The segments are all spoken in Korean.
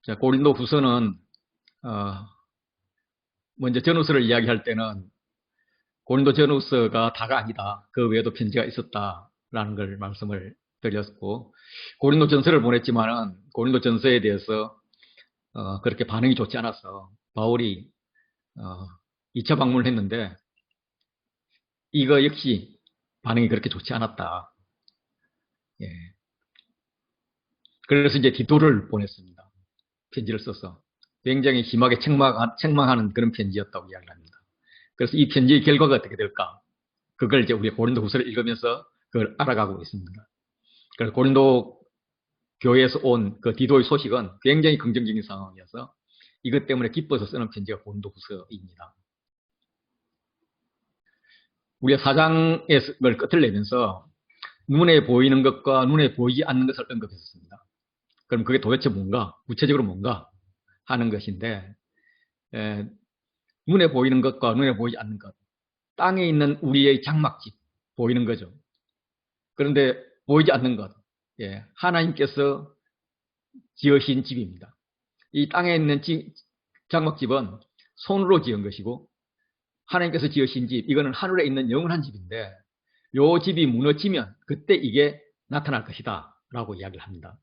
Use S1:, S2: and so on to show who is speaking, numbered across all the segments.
S1: 자, 고린도 후서는 먼저 전후서를 이야기할 때는 고린도 전후서가 다가 아니다. 그 외에도 편지가 있었다라는 걸 말씀을 드렸고, 고린도 전서를 보냈지만은 고린도 전서에 대해서 그렇게 반응이 좋지 않아서 바울이 2차 방문을 했는데 이거 역시 반응이 그렇게 좋지 않았다. 예. 그래서 이제 디도를 보냈습니다. 편지를 써서 굉장히 심하게 책망하는 그런 편지였다고 이야기합니다. 그래서 이 편지의 결과가 어떻게 될까? 그걸 이제 우리 고린도 후서를 읽으면서 그걸 알아가고 있습니다. 그래서 고린도 교회에서 온 그 디도의 소식은 굉장히 긍정적인 상황이어서 이것 때문에 기뻐서 쓰는 편지가 고린도 후서입니다. 우리가 사장의 끝을 내면서 눈에 보이는 것과 눈에 보이지 않는 것을 언급했었습니다. 그럼 그게 도대체 뭔가? 구체적으로 뭔가? 하는 것인데, 눈에 보이는 것과 눈에 보이지 않는 것. 땅에 있는 우리의 장막집, 보이는 거죠. 그런데 보이지 않는 것. 예, 하나님께서 지으신 집입니다. 이 땅에 있는 장막집은 손으로 지은 것이고, 하나님께서 지으신 집, 이거는 하늘에 있는 영원한 집인데, 요 집이 무너지면 그때 이게 나타날 것이다. 라고 이야기를 합니다.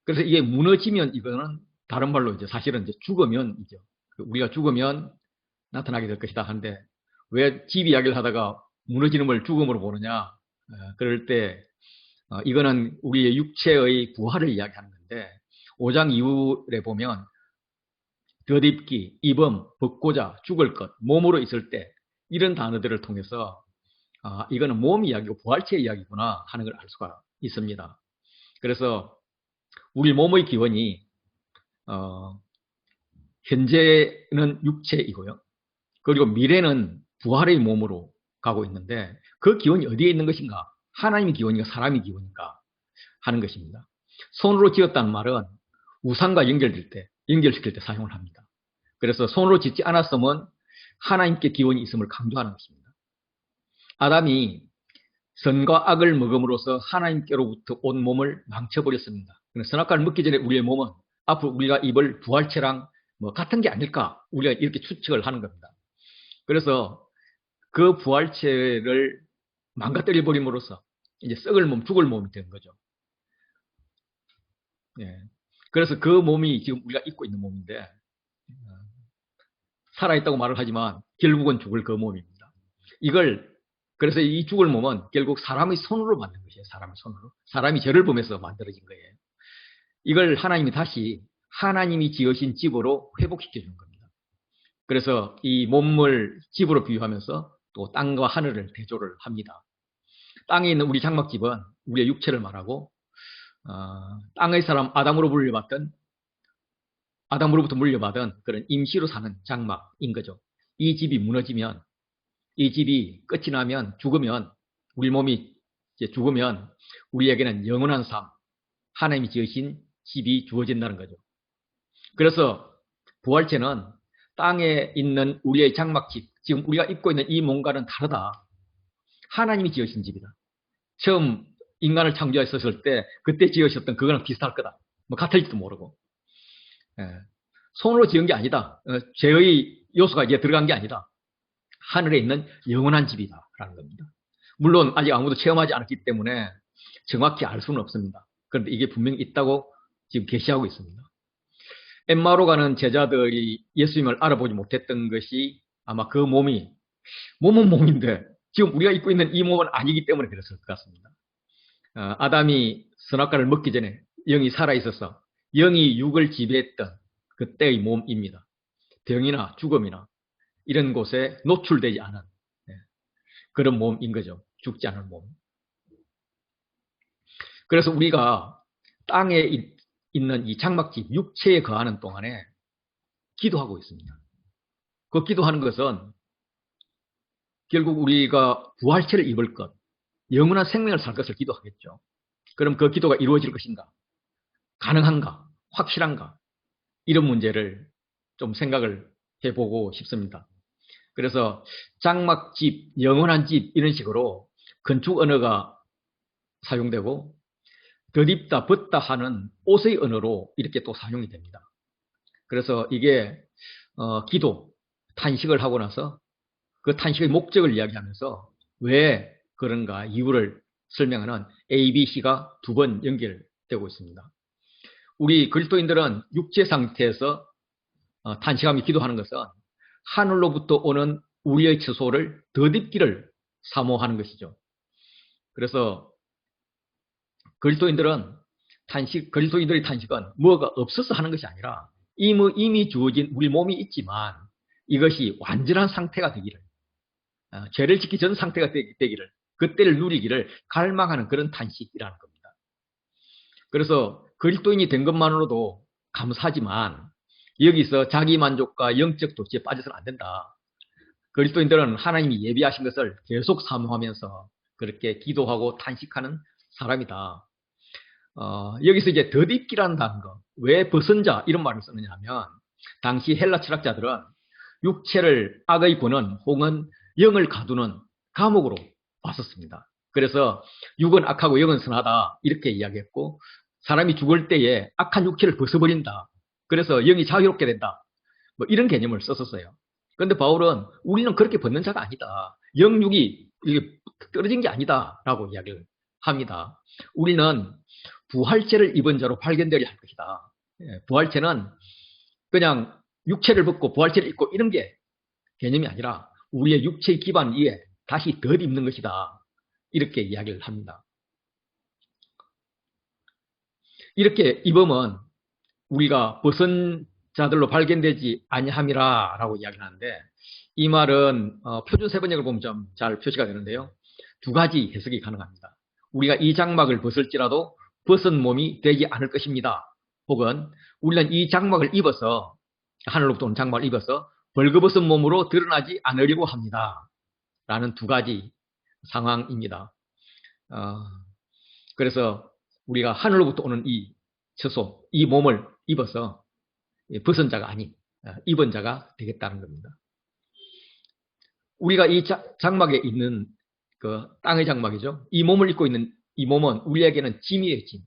S1: 그래서 이게 무너지면 이거는 다른 말로 이제 사실은 이제 죽으면이죠. 우리가 죽으면 나타나게 될 것이다 하는데 왜 집 이야기를 하다가 무너지는 걸 죽음으로 보느냐? 그럴 때 이거는 우리의 육체의 부활을 이야기하는 건데 5장 이후에 보면 덧입기, 입음, 벗고자, 죽을 것, 몸으로 있을 때 이런 단어들을 통해서 이거는 몸 이야기고 부활체 이야기구나 하는 걸 알 수가 있습니다. 그래서 우리 몸의 기원이 현재는 육체이고요. 그리고 미래는 부활의 몸으로 가고 있는데 그 기원이 어디에 있는 것인가? 하나님의 기원인가 사람의 기원인가 하는 것입니다. 손으로 지었다는 말은 우상과 연결시킬 때 사용을 합니다. 그래서 손으로 짓지 않았으면 하나님께 기원이 있음을 강조하는 것입니다. 아담이 선과 악을 먹음으로써 하나님께로부터 온 몸을 망쳐버렸습니다. 선악과를 먹기 전에 우리의 몸은 앞으로 우리가 입을 부활체랑 같은 게 아닐까 우리가 이렇게 추측을 하는 겁니다. 그래서 그 부활체를 망가뜨려 버림으로써 이제 썩을 몸, 죽을 몸이 된 거죠. 예. 그래서 그 몸이 지금 우리가 입고 있는 몸인데 살아있다고 말을 하지만 결국은 죽을 그 몸입니다. 그래서 이 죽을 몸은 결국 사람의 손으로 만든 것이에요. 사람의 손으로. 사람이 죄를 범해서 만들어진 거예요. 이걸 하나님이 다시 하나님이 지으신 집으로 회복시켜 주는 겁니다. 그래서 이 몸을 집으로 비유하면서 또 땅과 하늘을 대조를 합니다. 땅에 있는 우리 장막집은 우리의 육체를 말하고 땅의 사람 아담으로부터 물려받은 그런 임시로 사는 장막인 거죠. 이 집이 무너지면 이 집이 끝이 나면 죽으면 우리 몸이 이제 죽으면 우리에게는 영원한 삶, 하나님이 지으신 집이 주어진다는 거죠. 그래서 부활체는 땅에 있는 우리의 장막집, 지금 우리가 입고 있는 이 몸과는 다르다. 하나님이 지으신 집이다. 처음 인간을 창조하셨을 때 그때 지으셨던 그거랑 비슷할 거다. 같을지도 모르고. 손으로 지은 게 아니다. 죄의 요소가 이제 들어간 게 아니다. 하늘에 있는 영원한 집이다라는 겁니다. 물론 아직 아무도 체험하지 않았기 때문에 정확히 알 수는 없습니다. 그런데 이게 분명히 있다고 지금 계시하고 있습니다. 엠마오로 가는 제자들이 예수님을 알아보지 못했던 것이 아마 그 몸은 몸인데 지금 우리가 입고 있는 이 몸은 아니기 때문에 그랬을 것 같습니다. 아담이 선악과를 먹기 전에 영이 살아있어서 영이 육을 지배했던 그때의 몸입니다. 병이나 죽음이나 이런 곳에 노출되지 않은 그런 몸인 거죠. 죽지 않은 몸. 그래서 우리가 땅에 있는 이 장막집, 육체에 거하는 동안에 기도하고 있습니다. 그 기도하는 것은 결국 우리가 부활체를 입을 것, 영원한 생명을 살 것을 기도하겠죠. 그럼 그 기도가 이루어질 것인가? 가능한가? 확실한가? 이런 문제를 좀 생각을 해보고 싶습니다. 그래서 장막집, 영원한 집 이런 식으로 건축 언어가 사용되고 덧입다, 벗다 하는 옷의 언어로 이렇게 또 사용이 됩니다. 그래서 이게 기도, 탄식을 하고 나서 그 탄식의 목적을 이야기하면서 왜 그런가 이유를 설명하는 A, B, C가 두 번 연결되고 있습니다. 우리 그리스도인들은 육체 상태에서 탄식하며 기도하는 것은 하늘로부터 오는 우리의 처소를 덧입기를 사모하는 것이죠. 그래서 그리스도인들의 탄식은 뭐가 없어서 하는 것이 아니라 이미 주어진 우리 몸이 있지만 이것이 완전한 상태가 되기를, 죄를 짓기 전 상태가 되기를, 그때를 누리기를 갈망하는 그런 탄식이라는 겁니다. 그래서 그리스도인이 된 것만으로도 감사하지만 여기서 자기 만족과 영적 도취에 빠져서는 안 된다. 그리스도인들은 하나님이 예비하신 것을 계속 사모하면서 그렇게 기도하고 탄식하는 사람이다. 여기서 이제 덧입기라는 단어, 왜 벗은 자 이런 말을 쓰느냐 하면 당시 헬라 철학자들은 육체를 악의 권한 혹은 영을 가두는 감옥으로 봤었습니다. 그래서 육은 악하고 영은 선하다 이렇게 이야기했고 사람이 죽을 때에 악한 육체를 벗어버린다. 그래서 영이 자유롭게 된다. 뭐 이런 개념을 썼었어요. 그런데 바울은 우리는 그렇게 벗는 자가 아니다. 영육이 떨어진 게 아니다 라고 이야기를 합니다. 우리는 부활체를 입은 자로 발견되려 할 것이다. 부활체는 그냥 육체를 벗고 부활체를 입고 이런 게 개념이 아니라 우리의 육체의 기반 위에 다시 덧입는 것이다. 이렇게 이야기를 합니다. 이렇게 입으면 우리가 벗은 자들로 발견되지 아니함이라 라고 이야기를 하는데 이 말은 표준 세번역을 보면 좀 잘 표시가 되는데요. 두 가지 해석이 가능합니다. 우리가 이 장막을 벗을지라도 벗은 몸이 되지 않을 것입니다. 혹은 우리는 이 장막을 입어서 하늘로부터 온 장막을 입어서 벌거벗은 몸으로 드러나지 않으려고 합니다. 라는 두 가지 상황입니다. 그래서 우리가 하늘로부터 오는 이 처소, 이 몸을 입어서 벗은 자가 아닌 입은 자가 되겠다는 겁니다. 우리가 이 장막에 있는 그 땅의 장막이죠. 이 몸을 입고 있는 이 몸은 우리에게는 짐이에요, 짐.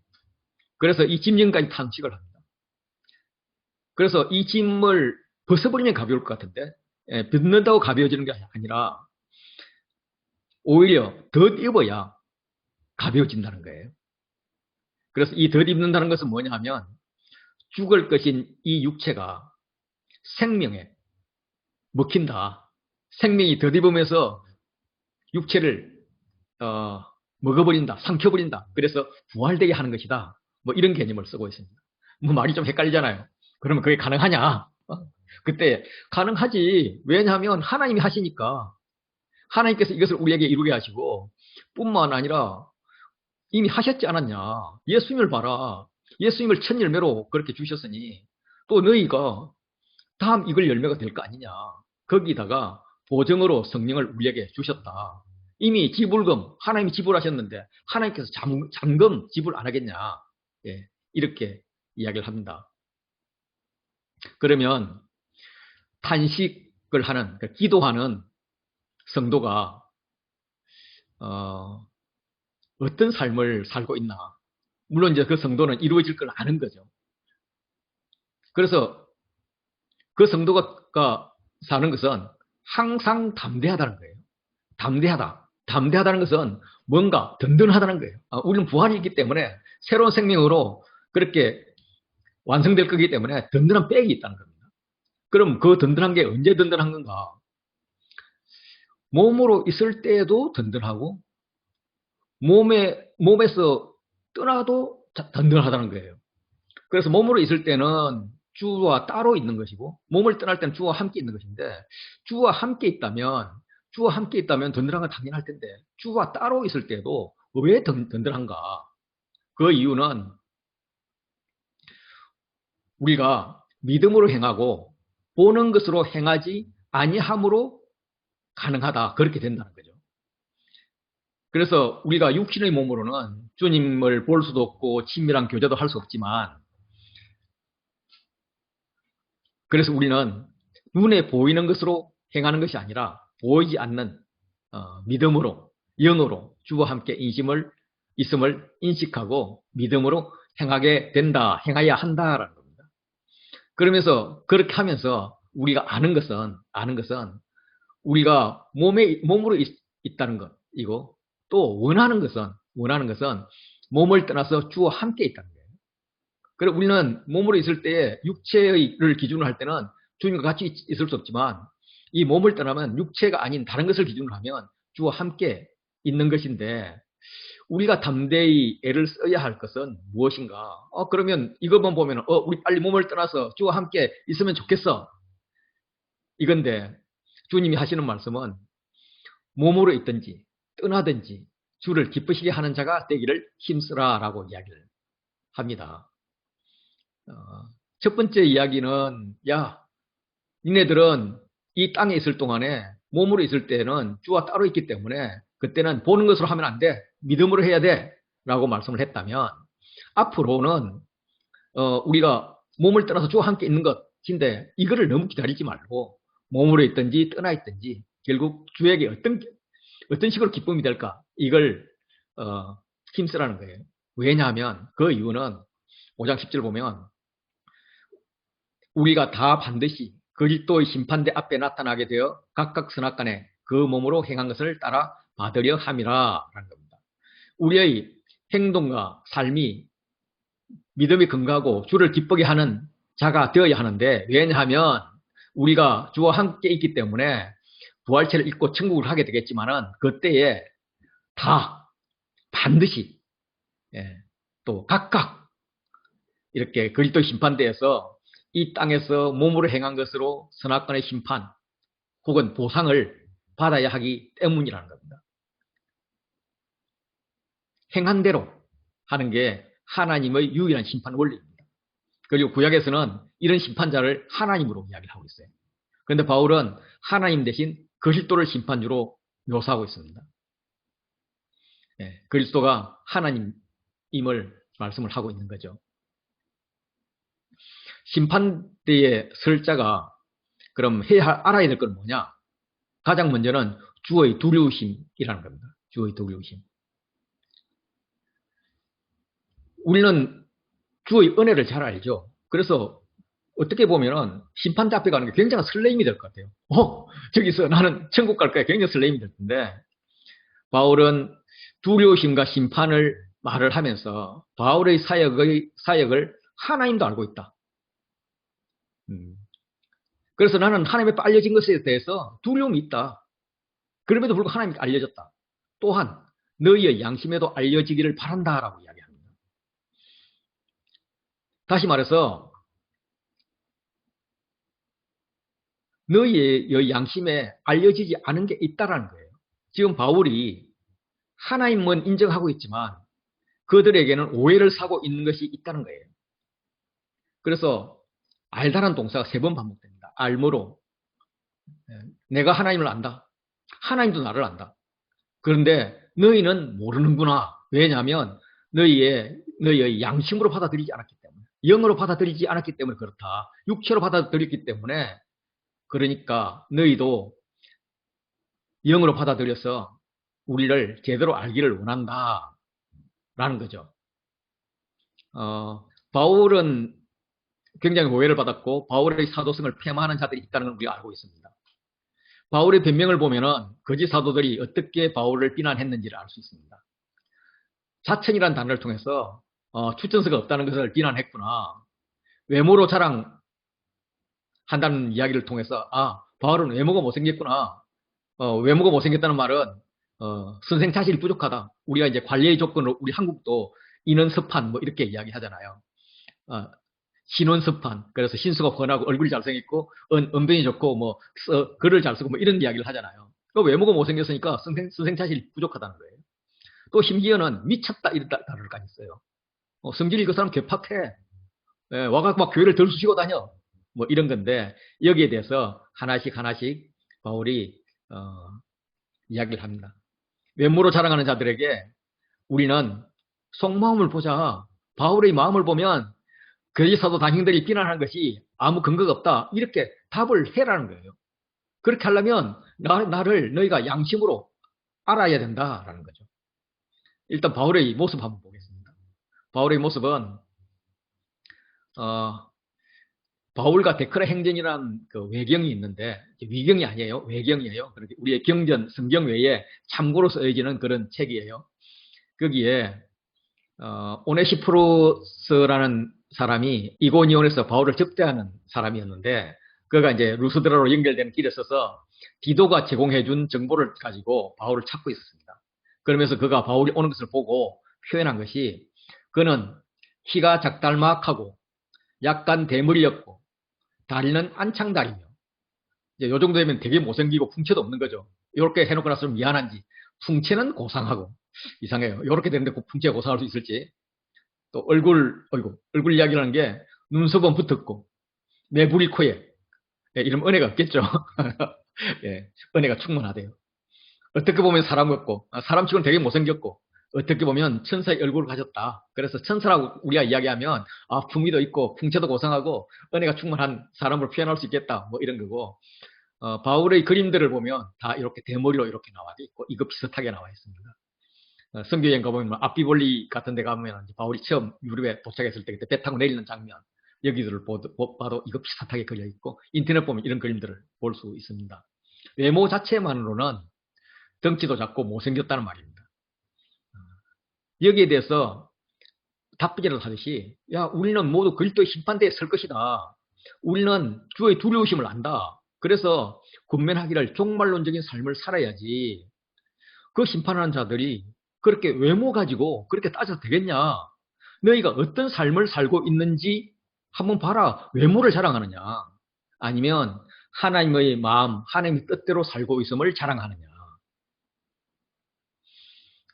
S1: 그래서 이 짐전까지 탄식을 합니다. 그래서 이 짐을 벗어버리면 가벼울 것 같은데 벗는다고 가벼워지는 게 아니라 오히려 덧입어야 가벼워진다는 거예요. 그래서 이 덧입는다는 것은 뭐냐 하면 죽을 것인 이 육체가 생명에 먹힌다. 생명이 덧입으면서 육체를 먹어버린다. 삼켜버린다. 그래서 부활되게 하는 것이다. 뭐 이런 개념을 쓰고 있습니다. 뭐 말이 좀 헷갈리잖아요. 그러면 그게 가능하냐? 그때 가능하지. 왜냐하면 하나님이 하시니까 하나님께서 이것을 우리에게 이루게 하시고 뿐만 아니라 이미 하셨지 않았냐. 예수님을 봐라. 예수님을 첫 열매로 그렇게 주셨으니 또 너희가 다음 이걸 열매가 될 거 아니냐. 거기다가 보증으로 성령을 우리에게 주셨다. 이미 지불금 하나님이 지불하셨는데 하나님께서 잠금 지불 안 하겠냐. 예, 이렇게 이야기를 합니다. 그러면 탄식을 하는, 그러니까 기도하는 성도가 어떤 삶을 살고 있나. 물론 이제 그 성도는 이루어질 걸 아는 거죠. 그래서 그 성도가 사는 것은 항상 담대하다는 거예요. 담대하다는 것은 뭔가 든든하다는 거예요. 우리는 부활이 있기 때문에 새로운 생명으로 그렇게 완성될 거기 때문에 든든한 백이 있다는 겁니다. 그럼 그 든든한 게 언제 든든한 건가? 몸으로 있을 때에도 든든하고 몸에서 떠나도 든든하다는 거예요. 그래서 몸으로 있을 때는 주와 따로 있는 것이고 몸을 떠날 때는 주와 함께 있는 것인데 주와 함께 있다면 든든한 건 당연할 텐데 주와 따로 있을 때도 왜 든든한가? 그 이유는 우리가 믿음으로 행하고 보는 것으로 행하지 아니함으로 가능하다. 그렇게 된다는 거죠. 그래서 우리가 육신의 몸으로는 주님을 볼 수도 없고 친밀한 교제도 할 수 없지만 그래서 우리는 눈에 보이는 것으로 행하는 것이 아니라 보이지 않는 믿음으로 영으로 주와 함께 인심을 있음을 인식하고 믿음으로 행하게 된다, 행해야 한다라는 겁니다. 그러면서 그렇게 하면서 우리가 아는 것은 우리가 몸으로 있다는 것이고 또 원하는 것은 몸을 떠나서 주와 함께 있다는 거예요. 그래서 우리는 몸으로 있을 때 육체를 기준으로 할 때는 주님과 같이 있을 수 없지만 이 몸을 떠나면 육체가 아닌 다른 것을 기준으로 하면 주와 함께 있는 것인데 우리가 담대히 애를 써야 할 것은 무엇인가? 그러면 이것만 보면 우리 빨리 몸을 떠나서 주와 함께 있으면 좋겠어. 이건데 주님이 하시는 말씀은 몸으로 있든지 떠나든지 주를 기쁘시게 하는 자가 되기를 힘쓰라라고 이야기를 합니다. 첫 번째 이야기는 니네들은 이 땅에 있을 동안에 몸으로 있을 때는 주와 따로 있기 때문에 그때는 보는 것으로 하면 안 돼. 믿음으로 해야 돼. 라고 말씀을 했다면 앞으로는 우리가 몸을 떠나서 주와 함께 있는 것인데 이거를 너무 기다리지 말고 몸으로 있든지 떠나 있든지 결국 주에게 어떤 식으로 기쁨이 될까 이걸 힘쓰라는 거예요. 왜냐하면 그 이유는 5장 10절 보면 우리가 다 반드시 그리스도의 심판대 앞에 나타나게 되어 각각 선악간에 그 몸으로 행한 것을 따라 받으려 함이라 라는 겁니다. 우리의 행동과 삶이 믿음이 근거하고 주를 기쁘게 하는 자가 되어야 하는데 왜냐하면 우리가 주와 함께 있기 때문에 부활체를 입고 천국을 하게 되겠지만은 그때에 다 반드시 또 각각 이렇게 그리스도의 심판대에서 이 땅에서 몸으로 행한 것으로 선악간의 심판 혹은 보상을 받아야 하기 때문이라는 겁니다. 행한 대로 하는 게 하나님의 유일한 심판 원리입니다. 그리고 구약에서는 이런 심판자를 하나님으로 이야기를 하고 있어요. 그런데 바울은 하나님 대신 그리스도를 심판주로 묘사하고 있습니다. 그리스도가 하나님임을 말씀을 하고 있는 거죠. 심판대에 설 자가 그럼 알아야 될 건 뭐냐? 가장 먼저는 주의 두려우심이라는 겁니다. 주의 두려우심. 우리는 주의 은혜를 잘 알죠. 그래서 어떻게 보면은 심판대 앞에 가는 게 굉장한 설레임이 될 것 같아요. 저기서 나는 천국 갈 거야. 굉장히 설레임이 될 텐데 바울은 두려우심과 심판을 말을 하면서 바울의 사역을 하나님도 알고 있다. 그래서 나는 하나님의 알려진 것에 대해서 두려움이 있다. 그럼에도 불구하고 하나님께 알려졌다. 또한 너희의 양심에도 알려지기를 바란다라고 이야기합니다. 다시 말해서 너희의 양심에 알려지지 않은 게 있다라는 거예요. 지금 바울이 하나님은 인정하고 있지만 그들에게는 오해를 사고 있는 것이 있다는 거예요. 그래서 알다라는 동사가 3번 반복됩니다. 알므로 내가 하나님을 안다. 하나님도 나를 안다. 그런데 너희는 모르는구나. 왜냐하면 너희의 양심으로 받아들이지 않았기 때문에 영으로 받아들이지 않았기 때문에 그렇다. 육체로 받아들였기 때문에 그러니까 너희도 영으로 받아들여서 우리를 제대로 알기를 원한다. 라는 거죠. 바울은 굉장히 오해를 받았고 바울의 사도성을 폐마하는 자들이 있다는 걸 우리가 알고 있습니다. 바울의 변명을 보면은 거짓 사도들이 어떻게 바울을 비난했는지를 알 수 있습니다. 자천이라는 단어를 통해서 추천서가 없다는 것을 비난했구나. 외모로 자랑한다는 이야기를 통해서 바울은 외모가 못생겼구나. 외모가 못생겼다는 말은 선생 자질이 부족하다. 우리가 이제 관리의 조건으로 우리 한국도 인원섭한 뭐 이렇게 이야기하잖아요. 신원섭한. 그래서 신수가 훤하고 얼굴이 잘생겼고 언변이 좋고 뭐 글을 잘 쓰고 뭐 이런 이야기를 하잖아요. 외모가 못생겼으니까 선생 자질이 부족하다는 거예요. 또 심지어는 미쳤다 이런 단어까지 써요. 성질이 그 사람 괴팍해. 와가 막 교회를 들쑤시고 다녀. 뭐 이런 건데 여기에 대해서 하나씩 바울이 이야기를 합니다. 외모로 자랑하는 자들에게 우리는 속마음을 보자. 바울의 마음을 보면 거짓 사도 당신들이 비난하는 것이 아무 근거가 없다. 이렇게 답을 해라는 거예요. 그렇게 하려면 나를 너희가 양심으로 알아야 된다라는 거죠. 일단 바울의 모습 한번 보겠습니다. 바울의 모습은 바울과 데크라 행전이라는 그 외경이 있는데, 위경이 아니에요. 외경이에요. 그렇게 우리의 경전, 성경 외에 참고로 쓰여지는 그런 책이에요. 거기에 오네시포로스라는 사람이 이고니온에서 바울을 접대하는 사람이었는데, 그가 이제 루스드라로 연결되는 길에 서서 디도가 제공해준 정보를 가지고 바울을 찾고 있었습니다. 그러면서 그가 바울이 오는 것을 보고 표현한 것이, 그는 키가 작달막하고 약간 대머리였고 다리는 안창다리며, 이제 요 정도 되면 되게 못생기고 풍채도 없는 거죠. 이렇게 해놓고 나서 미안한지 풍채는 고상하고, 이상해요. 이렇게 되는데 풍채가 고상할 수 있을지. 또 얼굴 이야기라는 게 눈썹은 붙었고 매부리 코에, 예, 이런 은혜가 없겠죠. 예, 은혜가 충만하대요. 어떻게 보면 사람 같고, 사람치고는 되게 못생겼고, 어떻게 보면 천사의 얼굴을 가졌다. 그래서 천사라고 우리가 이야기하면 품위도 있고 풍채도 고상하고 은혜가 충만한 사람으로 표현할 수 있겠다, 뭐 이런 거고, 바울의 그림들을 보면 다 이렇게 대머리로 이렇게 나와 있고 이거 비슷하게 나와 있습니다. 성교여행 가보면 앞비볼리 같은 데 가면 바울이 처음 유럽에 도착했을 때 그때 배 타고 내리는 장면, 여기들을 봐도 이거 비슷하게 그려 있고, 인터넷 보면 이런 그림들을 볼 수 있습니다. 외모 자체만으로는 덩치도 작고 못생겼다는 말입니다. 여기에 대해서 답변이라도 하듯이, 야, 우리는 모두 그리스도의 심판대에 설 것이다. 우리는 주의 두려우심을 안다. 그래서 군면하기를 종말론적인 삶을 살아야지. 그 심판하는 자들이 그렇게 외모 가지고 그렇게 따져도 되겠냐? 너희가 어떤 삶을 살고 있는지 한번 봐라. 외모를 자랑하느냐? 아니면 하나님의 마음, 하나님의 뜻대로 살고 있음을 자랑하느냐?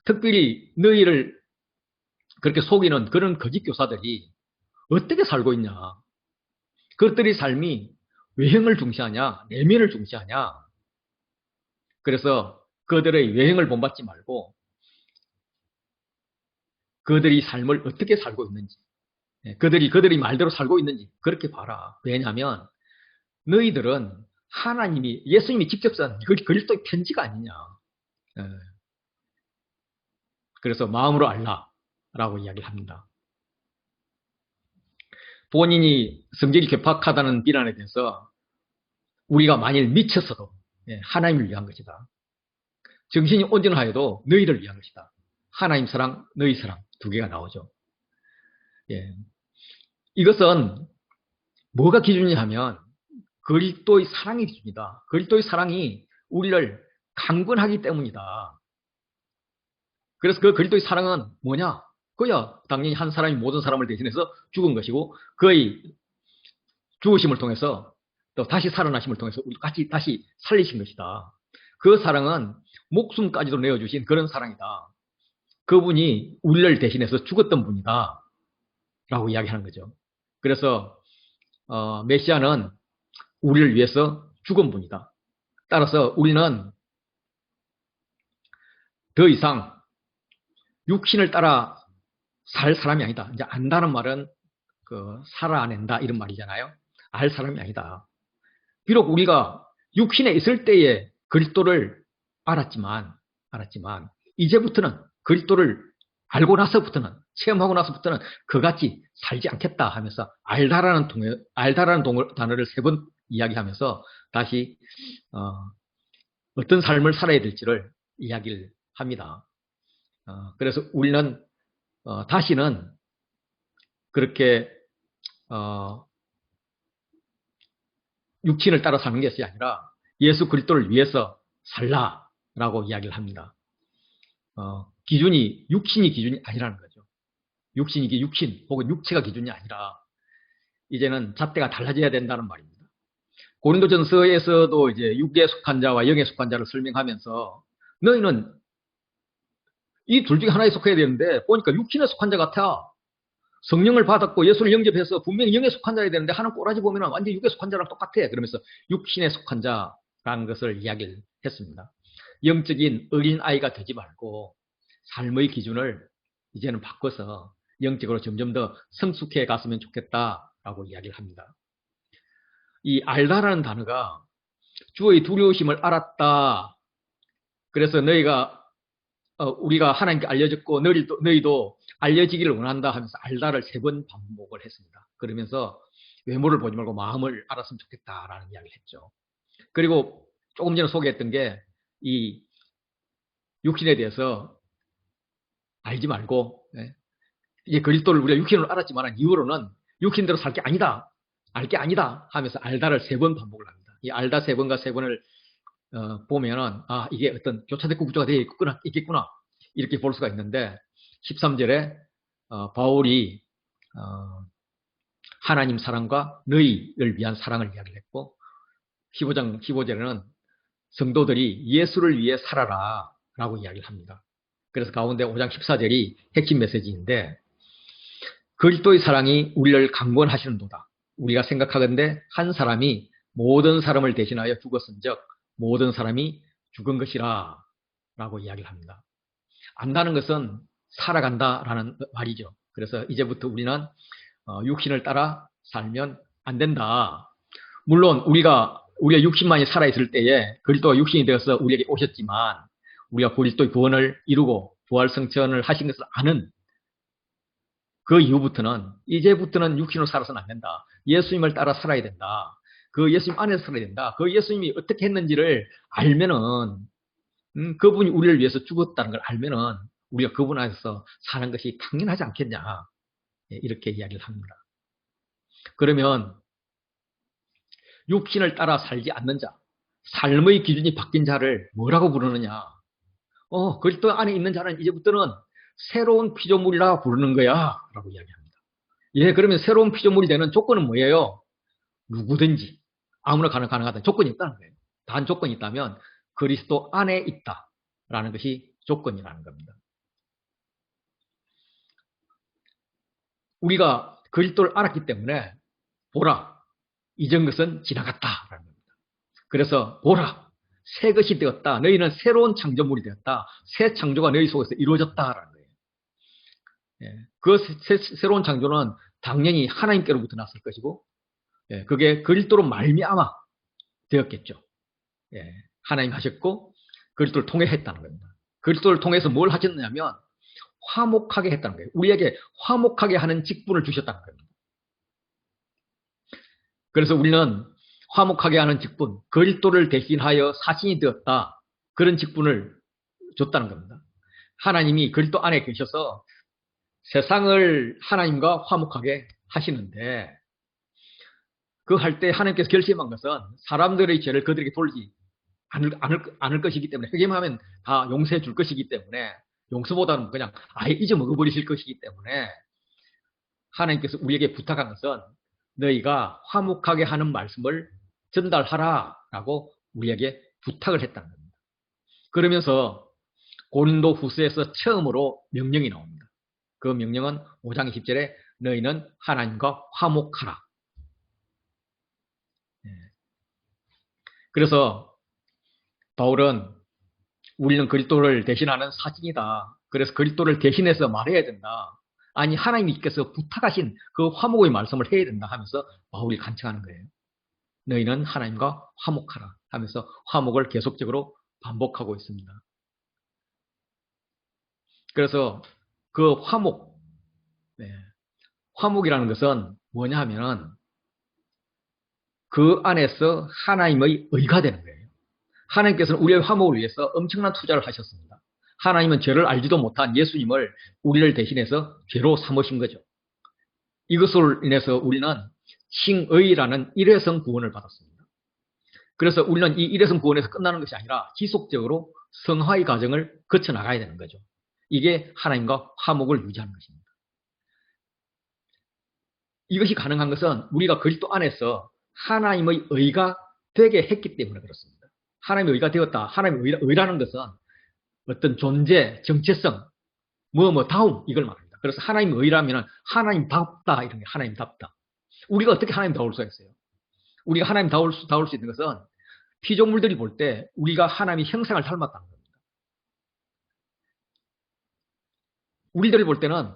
S1: 특별히 너희를 그렇게 속이는 그런 거짓 교사들이 어떻게 살고 있냐? 그것들의 삶이 외형을 중시하냐? 내면을 중시하냐? 그래서 그들의 외형을 본받지 말고 그들이 삶을 어떻게 살고 있는지, 그들이 말대로 살고 있는지 그렇게 봐라. 왜냐하면 너희들은 하나님이, 예수님이 직접 쓴 그리스도의 편지가 아니냐. 그래서 마음으로 알라라고 이야기를 합니다. 본인이 성질이 괴팍하다는 비난에 대해서 우리가 만일 미쳤어도 하나님을 위한 것이다. 정신이 온전하여도 너희를 위한 것이다. 하나님 사랑, 너희 사랑 두 개가 나오죠. 예. 이것은 뭐가 기준이냐 하면 그리스도의 사랑이 기준이다. 그리스도의 사랑이 우리를 강권하기 때문이다. 그래서 그 그리스도의 사랑은 뭐냐? 그야 당연히 한 사람이 모든 사람을 대신해서 죽은 것이고, 그의 죽으심을 통해서 또 다시 살아나심을 통해서 우리 같이 다시 살리신 것이다. 그 사랑은 목숨까지도 내어주신 그런 사랑이다. 그분이 우리를 대신해서 죽었던 분이다 라고 이야기하는 거죠. 그래서 메시아는 우리를 위해서 죽은 분이다. 따라서 우리는 더 이상 육신을 따라 살 사람이 아니다. 이제 안다는 말은 살아낸다 이런 말이잖아요. 알 사람이 아니다. 비록 우리가 육신에 있을 때에 그리스도를 알았지만 이제부터는 그리스도를 알고 나서부터는, 체험하고 나서부터는 그같이 살지 않겠다 하면서 알다라는 단어를 3번 이야기하면서 다시 어떤 삶을 살아야 될지를 이야기를 합니다. 그래서 우리는 다시는 그렇게 육신을 따라 사는 것이 아니라 예수 그리스도를 위해서 살라라고 이야기를 합니다. 육신이 기준이 아니라는 거죠. 육신 혹은 육체가 기준이 아니라 이제는 잣대가 달라져야 된다는 말입니다. 고린도전서에서도 이제 육에 속한 자와 영에 속한 자를 설명하면서 너희는 이 둘 중에 하나에 속해야 되는데 보니까 육신에 속한 자 같아. 성령을 받았고 예수를 영접해서 분명히 영에 속한 자야 되는데 하는 꼬라지 보면 완전 육에 속한 자랑 똑같아. 그러면서 육신에 속한 자라는 것을 이야기를 했습니다. 영적인 어린아이가 되지 말고 삶의 기준을 이제는 바꿔서 영적으로 점점 더 성숙해 갔으면 좋겠다라고 이야기를 합니다. 이 알다라는 단어가 주의 두려우심을 알았다. 그래서 너희가 우리가 하나님께 알려졌고 너희도 알려지기를 원한다 하면서 알다를 3번 반복을 했습니다. 그러면서 외모를 보지 말고 마음을 알았으면 좋겠다라는 이야기를 했죠. 그리고 조금 전에 소개했던 게 이 육신에 대해서 알지 말고 이제 그리스도를 우리가 육신으로 알았지만 이후로는 육신대로 살 게 아니다. 알 게 아니다 하면서 알다를 3번 반복을 합니다. 이 알다 3번과 3번을 보면은 이게 어떤 교차됐고 구조가 되어 있겠구나 이렇게 볼 수가 있는데 13절에 바울이 하나님 사랑과 너희를 위한 사랑을 이야기를 했고 15장 15절에는 성도들이 예수를 위해 살아라 라고 이야기를 합니다. 그래서 가운데 5장 14절이 핵심 메시지인데 그리스도의 사랑이 우리를 강권하시는도다. 우리가 생각하건대 한 사람이 모든 사람을 대신하여 죽었은즉 모든 사람이 죽은 것이라 라고 이야기를 합니다. 안다는 것은 살아간다라는 말이죠. 그래서 이제부터 우리는 육신을 따라 살면 안 된다. 물론 우리가 육신만이 살아있을 때에 그리스도가 육신이 되어서 우리에게 오셨지만 우리가 그리스도의 구원을 이루고 부활성천을 하신 것을 아는 그 이후부터는 이제부터는 육신으로 살아서는 안 된다. 예수님을 따라 살아야 된다. 그 예수님 안에서 살아야 된다. 그 예수님이 어떻게 했는지를 알면은 그분이 우리를 위해서 죽었다는 걸 알면은 우리가 그분 안에서 사는 것이 당연하지 않겠냐. 이렇게 이야기를 합니다. 그러면 육신을 따라 살지 않는 자, 삶의 기준이 바뀐 자를 뭐라고 부르느냐? 그리스도 안에 있는 자는 이제부터는 새로운 피조물이라 부르는 거야. 라고 이야기합니다. 그러면 새로운 피조물이 되는 조건은 뭐예요? 누구든지 아무나 가능하다는 조건이 있다는 거예요. 단 조건이 있다면 그리스도 안에 있다라는 것이 조건이라는 겁니다. 우리가 그리스도를 알았기 때문에 보라, 이전 것은 지나갔다라는 겁니다. 그래서 보라, 새 것이 되었다. 너희는 새로운 창조물이 되었다. 새 창조가 너희 속에서 이루어졌다라는 거예요. 그 새로운 창조는 당연히 하나님께로부터 났을 것이고 그게 그리스도로 말미암아 되었겠죠. 하나님 하셨고 그리스도를 통해 했다는 겁니다. 그리스도를 통해서 뭘 하셨느냐면 화목하게 했다는 거예요. 우리에게 화목하게 하는 직분을 주셨다는 겁니다. 그래서 우리는 화목하게 하는 직분, 그리스도를 대신하여 사신이 되었다. 그런 직분을 줬다는 겁니다. 하나님이 그리스도 안에 계셔서 세상을 하나님과 화목하게 하시는데 그 할 때 하나님께서 결심한 것은 사람들의 죄를 그들에게 돌리지 않을 것이기 때문에 회개하면 다 용서해 줄 것이기 때문에 용서보다는 그냥 아예 잊어먹어 버리실 것이기 때문에 하나님께서 우리에게 부탁한 것은 너희가 화목하게 하는 말씀을 전달하라라고 우리에게 부탁을 했다는 겁니다. 그러면서 고린도 후서에서 처음으로 명령이 나옵니다. 그 명령은 5장 20절에 너희는 하나님과 화목하라. 그래서 바울은 우리는 그리스도를 대신하는 사진이다. 그래서 그리스도를 대신해서 말해야 된다. 아니 하나님께서 부탁하신 그 화목의 말씀을 해야 된다 하면서 바울이 간청하는 거예요. 너희는 하나님과 화목하라 하면서 화목을 계속적으로 반복하고 있습니다. 그래서 그 화목이라는 것은 뭐냐 하면은 그 안에서 하나님의 의가 되는 거예요. 하나님께서는 우리의 화목을 위해서 엄청난 투자를 하셨습니다. 하나님은 죄를 알지도 못한 예수님을 우리를 대신해서 죄로 삼으신 거죠. 이것으로 인해서 우리는 칭의라는 일회성 구원을 받았습니다. 그래서 우리는 이 일회성 구원에서 끝나는 것이 아니라 지속적으로 성화의 과정을 거쳐 나가야 되는 거죠. 이게 하나님과 화목을 유지하는 것입니다. 이것이 가능한 것은 우리가 그리스도 안에서 하나님의 의가 되게 했기 때문에 그렇습니다. 하나님의 의가 되었다. 하나님의 의라는 것은 어떤 존재, 정체성, 다움 이걸 말합니다. 그래서 하나님의 의라면 하나님답다 이런 게 하나님답다. 우리가 어떻게 하나님다울 수가 있어요? 우리가 하나님다울 수 있는 것은 피조물들이 볼 때 우리가 하나님의 형상을 닮았다는 겁니다. 우리들이 볼 때는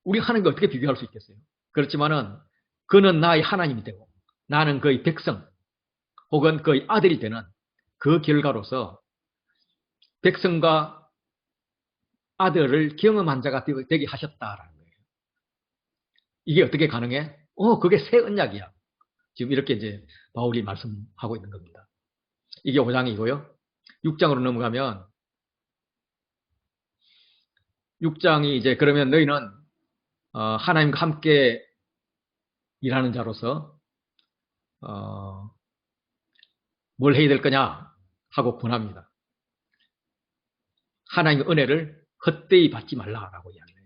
S1: 우리가 하나님과 어떻게 비교할 수 있겠어요? 그렇지만은 그는 나의 하나님이 되고 나는 그의 백성 혹은 그의 아들이 되는 그 결과로서 백성과 아들을 경험한 자가 되게 하셨다라는 거예요. 이게 어떻게 가능해? 그게 새 언약이야. 지금 이렇게 이제 바울이 말씀하고 있는 겁니다. 이게 5장이고요. 6장으로 넘어가면 6장이 이제 그러면 너희는 하나님과 함께 일하는 자로서 뭘 해야 될 거냐 하고 권합니다. 하나님의 은혜를 헛되이 받지 말라라고 이야기해요.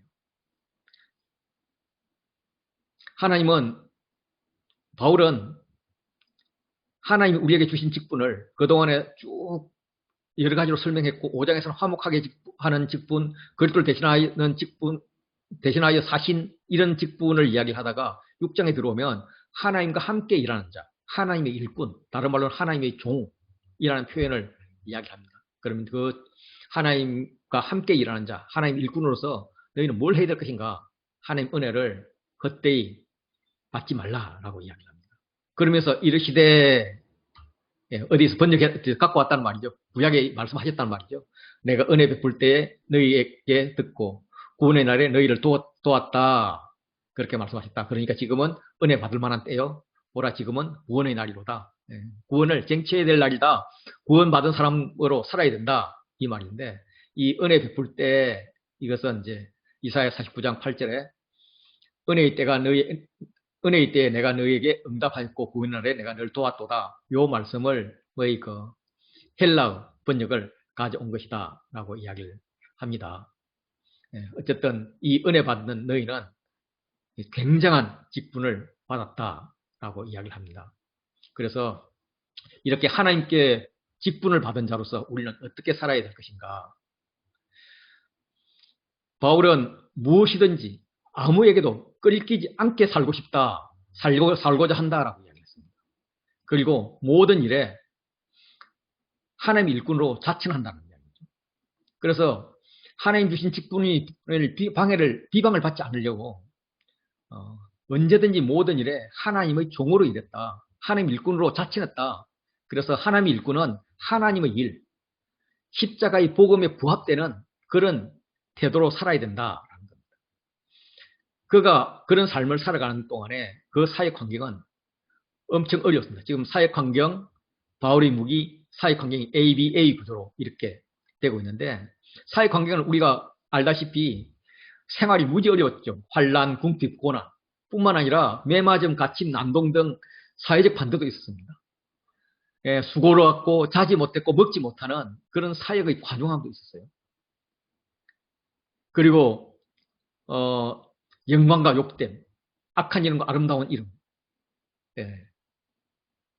S1: 바울은 하나님이 우리에게 주신 직분을 그동안에 쭉 여러 가지로 설명했고 5장에서는 화목하게 하는 직분, 그리스도를 대신하여 사신 이런 직분을 이야기하다가 6장에 들어오면 하나님과 함께 일하는 자, 하나님의 일꾼, 다른 말로는 하나님의 종이라는 표현을 이야기합니다. 그러면 그 하나님과 함께 일하는 자, 하나님 일꾼으로서 너희는 뭘 해야 될 것인가? 하나님 은혜를 헛되이 받지 말라라고 이야기합니다. 그러면서 이르시되 어디서 번역해 갖고 왔다는 말이죠. 구약에 말씀하셨다는 말이죠. 내가 은혜 베풀 때에 너희에게 듣고 구원의 날에 너희를 도왔다. 그렇게 말씀하셨다. 그러니까 지금은 은혜 받을 만한 때요. 오라 지금은 구원의 날이로다. 구원을 쟁취해야 될 날이다. 구원받은 사람으로 살아야 된다. 이 말인데 이 은혜 베풀 때 이것은 이제 이사야 49장 8절에 은혜의 때에 내가 너희에게 응답하였고 구원의 날에 내가 너를 도왔도다. 요 말씀을 그 헬라어 번역을 가져온 것이다 라고 이야기를 합니다. 어쨌든 이 은혜 받는 너희는 굉장한 직분을 받았다라고 이야기를 합니다. 그래서 이렇게 하나님께 직분을 받은 자로서 우리는 어떻게 살아야 될 것인가? 바울은 무엇이든지 아무에게도 끌리지 않게 살고 싶다, 살고자 한다라고 이야기했습니다. 그리고 모든 일에 하나님의 일꾼으로 자천한다는 이야기죠. 그래서 하나님 주신 직분이 비방을 받지 않으려고 언제든지 모든 일에 하나님의 종으로 일했다. 하나님 일꾼으로 자천했다. 그래서 하나님의 일꾼은 하나님의 일, 십자가의 복음에 부합되는 그런 태도로 살아야 된다라는 겁니다. 그가 그런 삶을 살아가는 동안에 그 사역 환경은 엄청 어려웠습니다. 지금 사역 환경, 바울의 무기, 사역 환경이 ABA 구조로 이렇게 되고 있는데 사역 환경은 우리가 알다시피 생활이 무지 어려웠죠. 환란, 궁핍, 고난 뿐만 아니라 매맞음, 가침, 난동 등 사회적 반대도 있었습니다. 수고를 갖고 자지 못했고 먹지 못하는 그런 사역의 과중함도 있었어요. 그리고 영광과 욕됨, 악한 이름과 아름다운 이름.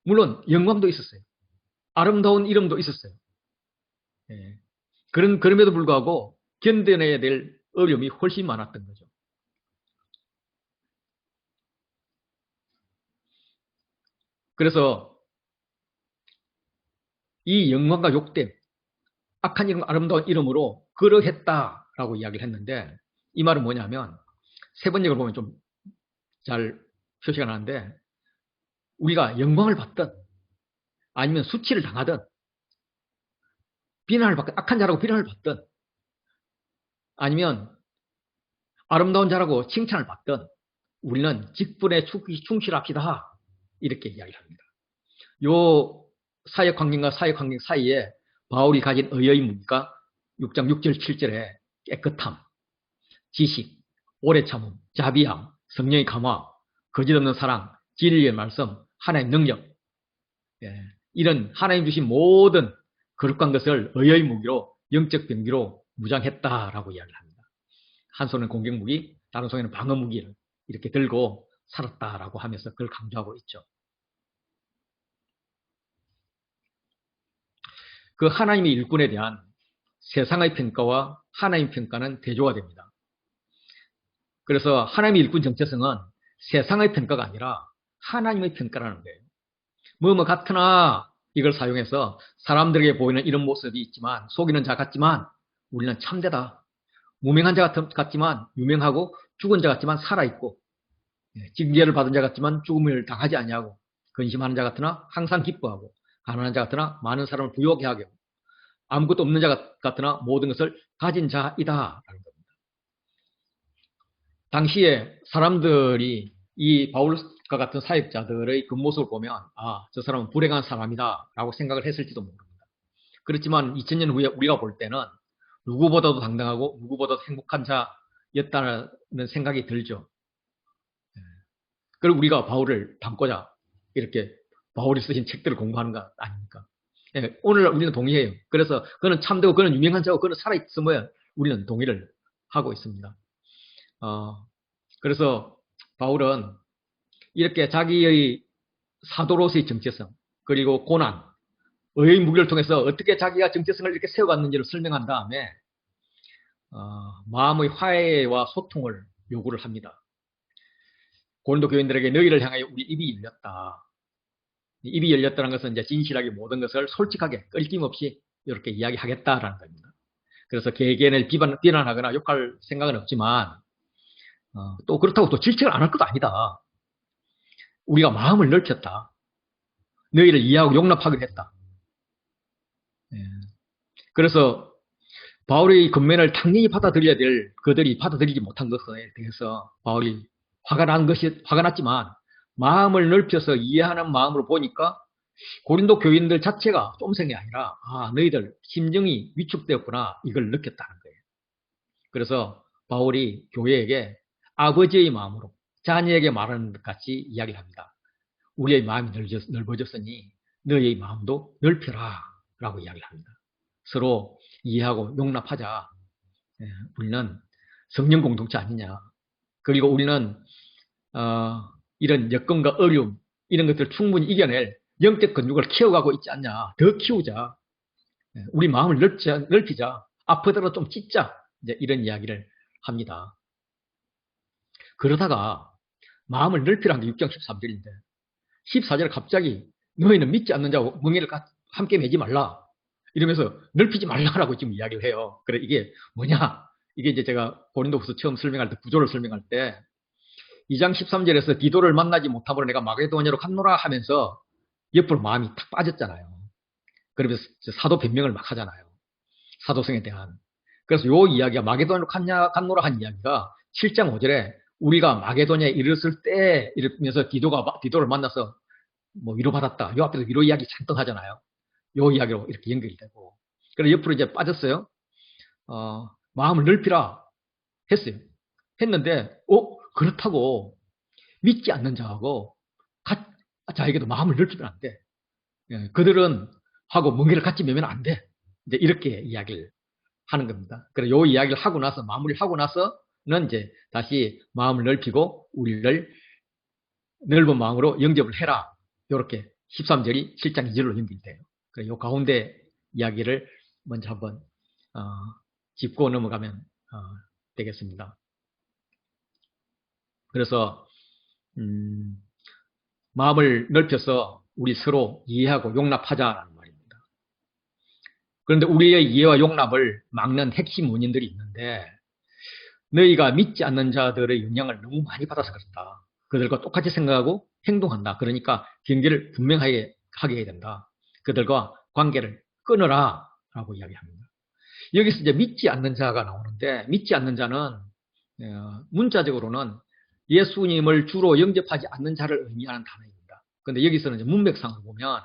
S1: 물론 영광도 있었어요. 아름다운 이름도 있었어요. 그럼에도 불구하고 견뎌내야 될 어려움이 훨씬 많았던 거죠. 그래서 이 영광과 욕됨, 악한 이름, 아름다운 이름으로 그러했다라고 이야기를 했는데 이 말은 뭐냐면 세 번역을 보면 좀 잘 표시가 나는데 우리가 영광을 받든 아니면 수치를 당하든 비난을 받든 악한 자라고 비난을 받든 아니면 아름다운 자라고 칭찬을 받든 우리는 직분에 충실합시다 이렇게 이야기를 합니다. 요 사역 환경과 사역 환경 사이에 바울이 가진 의의 무기가 6장 6절 7절에 깨끗함, 지식, 오래 참음, 자비함, 성령의 감화, 거짓없는 사랑, 진리의 말씀, 하나님의 능력 이런 하나님 주신 모든 거룩한 것을 의의 무기로 영적 병기로 무장했다라고 이야기를 합니다. 한 손은 공격 무기, 다른 손에는 방어 무기를 이렇게 들고 살았다라고 하면서 그걸 강조하고 있죠. 그 하나님의 일꾼에 대한 세상의 평가와 하나님의 평가는 대조가 됩니다. 그래서 하나님의 일꾼 정체성은 세상의 평가가 아니라 하나님의 평가라는 거예요. 뭐 같으나 이걸 사용해서 사람들에게 보이는 이런 모습이 있지만 속이는 자 같지만 우리는 참되다. 무명한 자 같지만 유명하고 죽은 자 같지만 살아있고 징계를 받은 자 같지만 죽음을 당하지 아니하고 근심하는 자 같으나 항상 기뻐하고 가난한 자 같으나 많은 사람을 부유하게 하고 아무것도 없는 자 같으나 모든 것을 가진 자이다. 당시에 사람들이 이 바울과 같은 사역자들의 겉모습을 보면 저 사람은 불행한 사람이다 라고 생각을 했을지도 모릅니다. 그렇지만 2000년 후에 우리가 볼 때는 누구보다도 당당하고 누구보다도 행복한 자였다는 생각이 들죠. 그리고 우리가 바울을 닮고자 이렇게 바울이 쓰신 책들을 공부하는 거 아닙니까? 예, 오늘 우리는 동의해요. 그래서 그는 참되고 그는 유명한 자고 그는 살아있음을 우리는 동의를 하고 있습니다. 그래서 바울은 이렇게 자기의 사도로서의 정체성 그리고 고난, 의의 무기를 통해서 어떻게 자기가 정체성을 이렇게 세워갔는지를 설명한 다음에 마음의 화해와 소통을 요구를 합니다. 고린도 교인들에게 너희를 향하여 우리 입이 열렸다. 입이 열렸다는 것은 이제 진실하게 모든 것을 솔직하게 끊김없이 이렇게 이야기하겠다라는 겁니다. 그래서 개개인을 비난하거나 욕할 생각은 없지만 또 그렇다고 또 질책을 안 할 것도 아니다. 우리가 마음을 넓혔다. 너희를 이해하고 용납하기로 했다. 그래서 바울의 권면을 당연히 받아들여야 될 그들이 받아들이지 못한 것에 대해서 바울이 화가 났지만 마음을 넓혀서 이해하는 마음으로 보니까 고린도 교인들 자체가 쫌생이 아니라 너희들 심정이 위축되었구나 이걸 느꼈다는 거예요. 그래서 바울이 교회에게 아버지의 마음으로 자녀에게 말하는 것 같이 이야기를 합니다. 우리의 마음이 넓어졌으니 너희의 마음도 넓혀라 라고 이야기를 합니다. 서로 이해하고 용납하자. 우리는 성령 공동체 아니냐. 그리고 우리는 이런 여건과 어려움 이런 것들을 충분히 이겨낼 영적 근육을 키워가고 있지 않냐. 더 키우자. 우리 마음을 넓히자. 아프더라도 좀 찢자. 이제 이런 이야기를 합니다. 그러다가 마음을 넓히라는 게 6장 13절인데 14절 갑자기 너희는 믿지 않는 자와 멍에를 함께 매지 말라. 이러면서 넓히지 말라라고 지금 이야기를 해요. 그래 이게 뭐냐? 이게 이제 제가 고린도후서 처음 설명할 때 구조를 설명할 때 2장 13절에서 디도를 만나지 못함으로 내가 마게도냐로 갔노라 하면서 옆으로 마음이 탁 빠졌잖아요. 그러면서 사도 변명을 막 하잖아요. 사도성에 대한. 그래서 요 이야기가 마게도냐로 갔노라 한 이야기가 7장 5절에 우리가 마게도냐에 이르렀을 때 이러면서 디도를 만나서 뭐 위로받았다. 요 앞에서 위로 이야기 잔뜩 하잖아요. 요 이야기로 이렇게 연결이 되고. 그래서 옆으로 이제 빠졌어요. 마음을 넓히라 했어요. 했는데, 그렇다고 믿지 않는 자하고 자에게도 마음을 넓히면 안 돼. 그들은 하고 멍게를 같이 매면 안 돼. 이제 이렇게 이야기를 하는 겁니다. 그래서 요 이야기를 하고 나서 마무리를 하고 나서는 이제 다시 마음을 넓히고 우리를 넓은 마음으로 영접을 해라. 이렇게 13절이 7장 2절로 연결돼요. 그래서 요 가운데 이야기를 먼저 한번 짚고 넘어가면 되겠습니다. 그래서 마음을 넓혀서 우리 서로 이해하고 용납하자라는 말입니다. 그런데 우리의 이해와 용납을 막는 핵심 원인들이 있는데 너희가 믿지 않는 자들의 영향을 너무 많이 받아서 그렇다. 그들과 똑같이 생각하고 행동한다. 그러니까 경계를 분명하게 하게 해야 된다. 그들과 관계를 끊어라 라고 이야기합니다. 여기서 이제 믿지 않는 자가 나오는데 믿지 않는 자는 문자적으로는 예수님을 주로 영접하지 않는 자를 의미하는 단어입니다. 그런데 여기서는 이제 문맥상으로 보면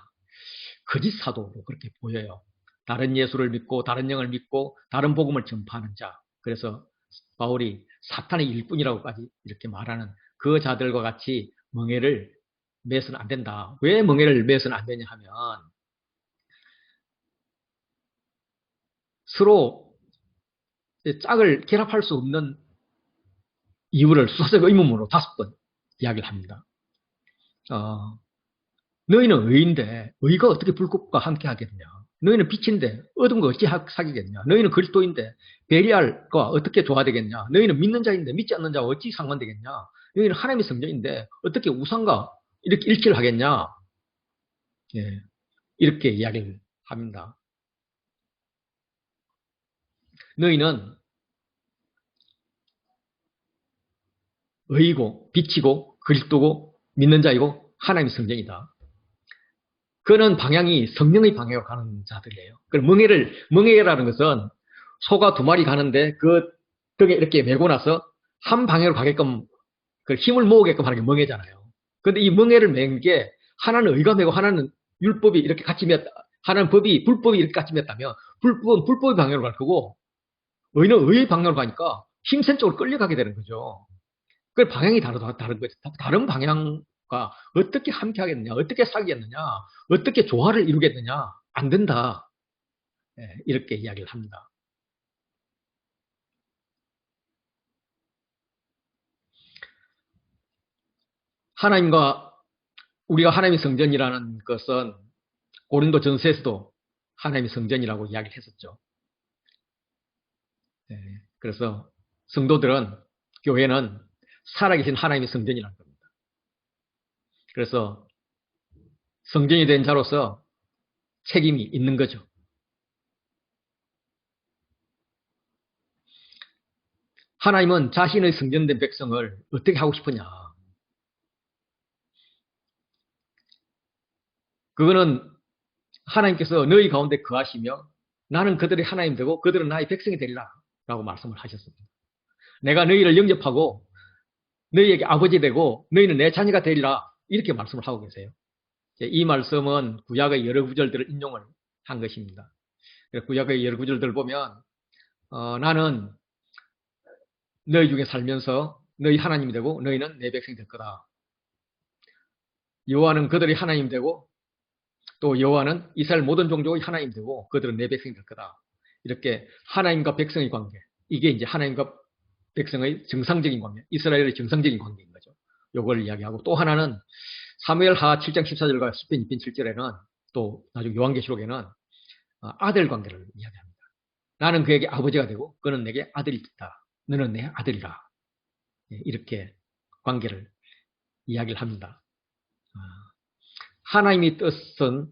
S1: 거짓 사도로 그렇게 보여요. 다른 예수를 믿고 다른 영을 믿고 다른 복음을 전파하는 자. 그래서 바울이 사탄의 일꾼이라고까지 이렇게 말하는 그 자들과 같이 멍에를 매서는 안 된다. 왜 멍에를 매서는 안 되냐 하면 서로 짝을 결합할 수 없는 이유를 수사적 의문문으로 5번 이야기를 합니다. 너희는 의인데 의가 어떻게 불꽃과 함께 하겠냐? 너희는 빛인데 어둠과 어찌 사귀겠냐? 너희는 그리스도인데 베리알과 어떻게 조화되겠냐? 너희는 믿는 자인데 믿지 않는 자와 어찌 상관되겠냐? 너희는 하나님의 성전인데 어떻게 우상과 이렇게 일치를 하겠냐? 예, 이렇게 이야기를 합니다. 너희는 의이고 빛이고 그리스도고 믿는 자이고 하나님의 성전이다. 그는 방향이 성령의 방향으로 가는 자들이에요. 그 멍에라는 것은 소가 두 마리 가는데 그 등에 이렇게 메고 나서 한 방향으로 가게끔 그 힘을 모으게끔 하는 게 멍에잖아요. 근데 이 멍에를 맨 게 하나는 의가 메고 하나는 율법이 이렇게 같이 맸다. 하나는 불법이 이렇게 같이 맸다면 불법은 불법의 방향으로 갈 거고 의는 의의 방향으로 가니까 힘센 쪽으로 끌려가게 되는 거죠. 그 방향이 다른 거죠. 다른 방향과 어떻게 함께 하겠느냐, 어떻게 사귀겠느냐, 어떻게 조화를 이루겠느냐, 안 된다. 예, 이렇게 이야기를 합니다. 하나님과 우리가 하나님의 성전이라는 것은 고린도 전서에서도 하나님의 성전이라고 이야기를 했었죠. 예, 그래서 성도들은 교회는 살아계신 하나님의 성전이라는 겁니다. 그래서 성전이 된 자로서 책임이 있는 거죠. 하나님은 자신의 성전된 백성을 어떻게 하고 싶으냐. 그거는 하나님께서 너희 가운데 거하시며 나는 그들의 하나님 되고 그들은 나의 백성이 되리라 라고 말씀을 하셨습니다. 내가 너희를 영접하고 너희에게 아버지 되고 너희는 내 자녀가 되리라 이렇게 말씀을 하고 계세요. 이 말씀은 구약의 여러 구절들을 인용을 한 것입니다. 구약의 여러 구절들을 보면 나는 너희 중에 살면서 너희 하나님이 되고 너희는 내 백성이 될 거다. 여호와는 그들의 하나님 되고 또 여호와는 이스라엘 모든 종족의 하나님 되고 그들은 내 백성이 될 거다. 이렇게 하나님과 백성의 관계, 이게 이제 하나님과 백성의 정상적인 관계, 이스라엘의 정상적인 관계인 거죠. 요걸 이야기하고 또 하나는 사무엘하 7장 14절과 10편 2편 7절에는 또 나중에 요한계시록에는 아들 관계를 이야기합니다. 나는 그에게 아버지가 되고 그는 내게 아들이 됐다. 너는 내 아들이라. 이렇게 관계를 이야기를 합니다. 하나님의 뜻은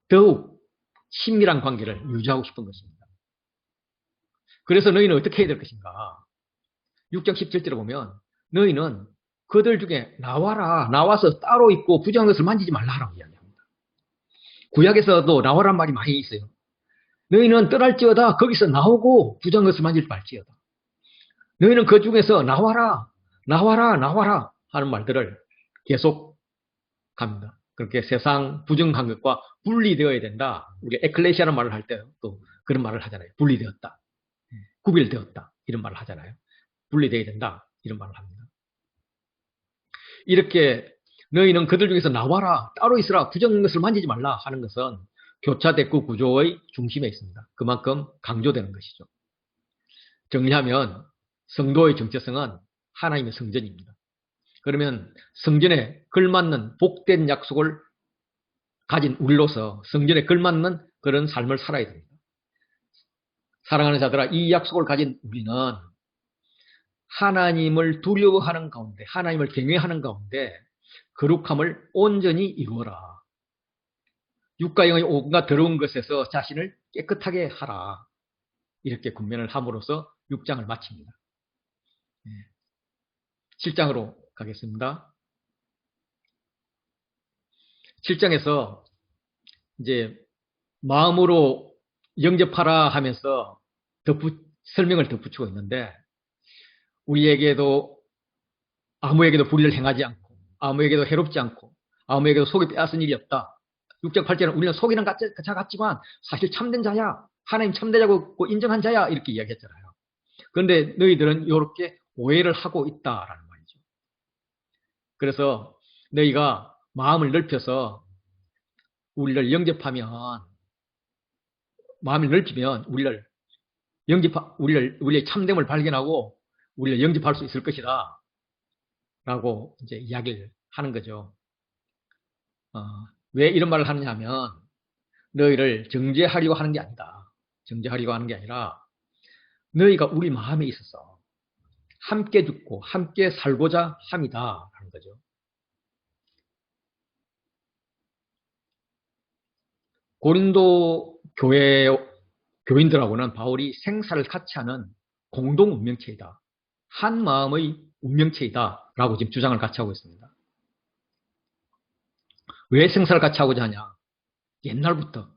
S1: 더욱 친밀한 관계를 유지하고 싶은 것입니다. 그래서 너희는 어떻게 해야 될 것인가? 6장 17절에 보면 너희는 그들 중에 나와서 따로 있고 부정한 것을 만지지 말라라고 이야기합니다. 구약에서도 나와란 말이 많이 있어요. 너희는 떠날지어다 거기서 나오고 부정한 것을 만질 말지어다. 너희는 그 중에서 나와라 하는 말들을 계속 합니다. 그렇게 세상 부정한 것과 분리되어야 된다. 우리가 에클레시아라는 말을 할 때 또 그런 말을 하잖아요. 분리되었다. 구별되었다. 이런 말을 하잖아요. 분리되어야 된다. 이런 말을 합니다. 이렇게 너희는 그들 중에서 나와라. 따로 있으라. 부정한 것을 만지지 말라 하는 것은 교차대꾸 구조의 중심에 있습니다. 그만큼 강조되는 것이죠. 정리하면 성도의 정체성은 하나님의 성전입니다. 그러면 성전에 걸맞는 복된 약속을 가진 우리로서 성전에 걸맞는 그런 삶을 살아야 됩니다. 사랑하는 자들아, 이 약속을 가진 우리는 하나님을 두려워하는 가운데, 하나님을 경외하는 가운데 거룩함을 온전히 이루어라. 육과 영의 온갖 더러운 것에서 자신을 깨끗하게 하라. 이렇게 군면을 함으로써 6장을 마칩니다. 7장으로 가겠습니다. 7장에서 이제 마음으로 영접하라 하면서 설명을 덧붙이고 있는데 우리에게도 아무에게도 불의를 행하지 않고 아무에게도 해롭지 않고 아무에게도 속이 빼앗은 일이 없다. 6장 8절은 우리는 속이는 자 같지만 사실 참된 자야. 하나님 참되자고 인정한 자야. 이렇게 이야기했잖아요. 그런데 너희들은 이렇게 오해를 하고 있다라는 말이죠. 그래서 너희가 마음을 넓혀서 우리를 영접하면 마음을 넓히면 우리의 참됨을 발견하고 우리를 영접할 수 있을 것이다. 라고 이제 이야기를 하는 거죠. 왜 이런 말을 하느냐 하면 너희를 정죄하려고 하는 게 아니다. 정죄하려고 하는 게 아니라 너희가 우리 마음에 있어서 함께 죽고 함께 살고자 함이다. 하는 거죠. 고린도 교인들하고는 바울이 생사를 같이 하는 공동 운명체이다. 한 마음의 운명체이다. 라고 지금 주장을 같이 하고 있습니다. 왜 생사를 같이 하고자 하냐? 옛날부터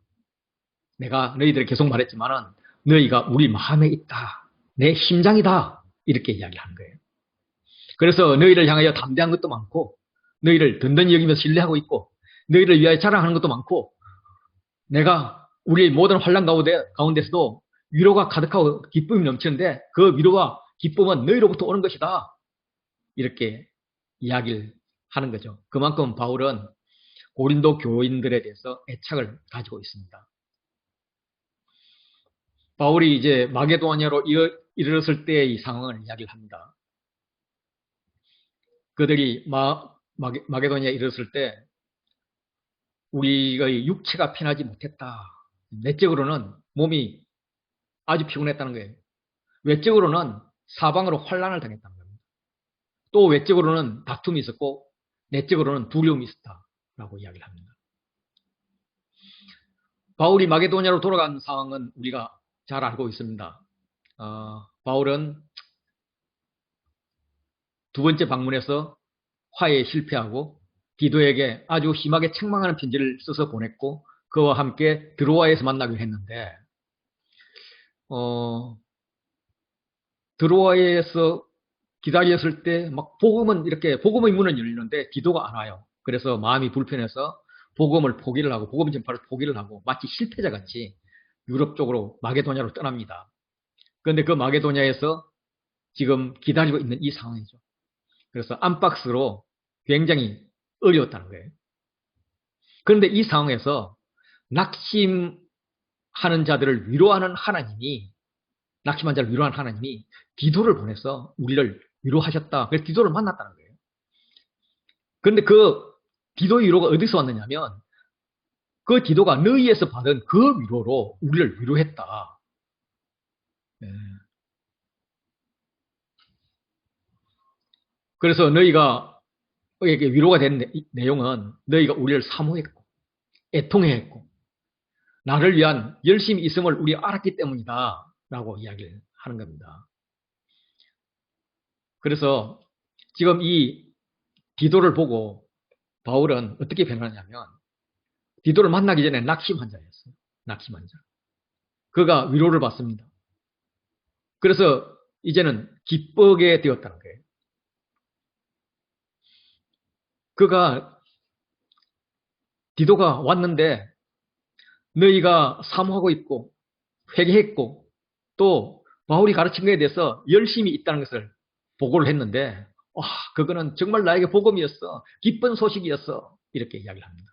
S1: 내가 너희들에게 계속 말했지만은 너희가 우리 마음에 있다. 내 심장이다. 이렇게 이야기하는 거예요. 그래서 너희를 향하여 담대한 것도 많고 너희를 든든히 여기며 신뢰하고 있고 너희를 위하여 자랑하는 것도 많고 내가 우리의 모든 환난 가운데서도 위로가 가득하고 기쁨이 넘치는데 그 위로와 기쁨은 너희로부터 오는 것이다. 이렇게 이야기를 하는 거죠. 그만큼 바울은 고린도 교인들에 대해서 애착을 가지고 있습니다. 바울이 이제 마게도냐로 이르렀을 때의 이 상황을 이야기를 합니다. 그들이 마게도냐에 이르렀을 때 우리의 육체가 편하지 못했다. 내적으로는 몸이 아주 피곤했다는 거예요. 외적으로는 사방으로 환난을 당했다는 겁니다. 또 외적으로는 다툼이 있었고 내적으로는 두려움이 있었다라고 이야기를 합니다. 바울이 마게도냐로 돌아간 상황은 우리가 잘 알고 있습니다. 바울은 두 번째 방문에서 화해에 실패하고 디도에게 아주 심하게 책망하는 편지를 써서 보냈고 그와 함께 드로아에서 만나기로 했는데 드로아에서 기다렸을 때 막 복음의 문은 열리는데 디도가 안 와요. 그래서 마음이 불편해서 복음을 포기를 하고 복음 전파를 포기를 하고 마치 실패자 같이 유럽 쪽으로 마게도냐로 떠납니다. 그런데 그 마게도냐에서 지금 기다리고 있는 이 상황이죠. 그래서 안박스로 굉장히 어려웠다는 거예요. 그런데 이 상황에서 낙심하는 자들을 위로하는 하나님이 낙심한 자를 위로하는 하나님이 디도를 보내서 우리를 위로하셨다. 그래서 디도를 만났다는 거예요. 그런데 그 디도의 위로가 어디서 왔느냐면 그 디도가 너희에서 받은 그 위로로 우리를 위로했다. 네. 그래서 너희가 위로가 된 내용은 너희가 우리를 사모했고 애통해했고 나를 위한 열심히 있음을 우리 알았기 때문이다 라고 이야기를 하는 겁니다. 그래서 지금 이 디도를 보고 바울은 어떻게 변하냐면 디도를 만나기 전에 낙심한 자였어요. 낙심한 자. 그가 위로를 받습니다. 그래서 이제는 기쁘게 되었다는 거예요. 그가 디도가 왔는데 너희가 사모하고 있고 회개했고 또 바울이 가르친 것에 대해서 열심히 있다는 것을 보고를 했는데 그거는 정말 나에게 복음이었어. 기쁜 소식이었어. 이렇게 이야기를 합니다.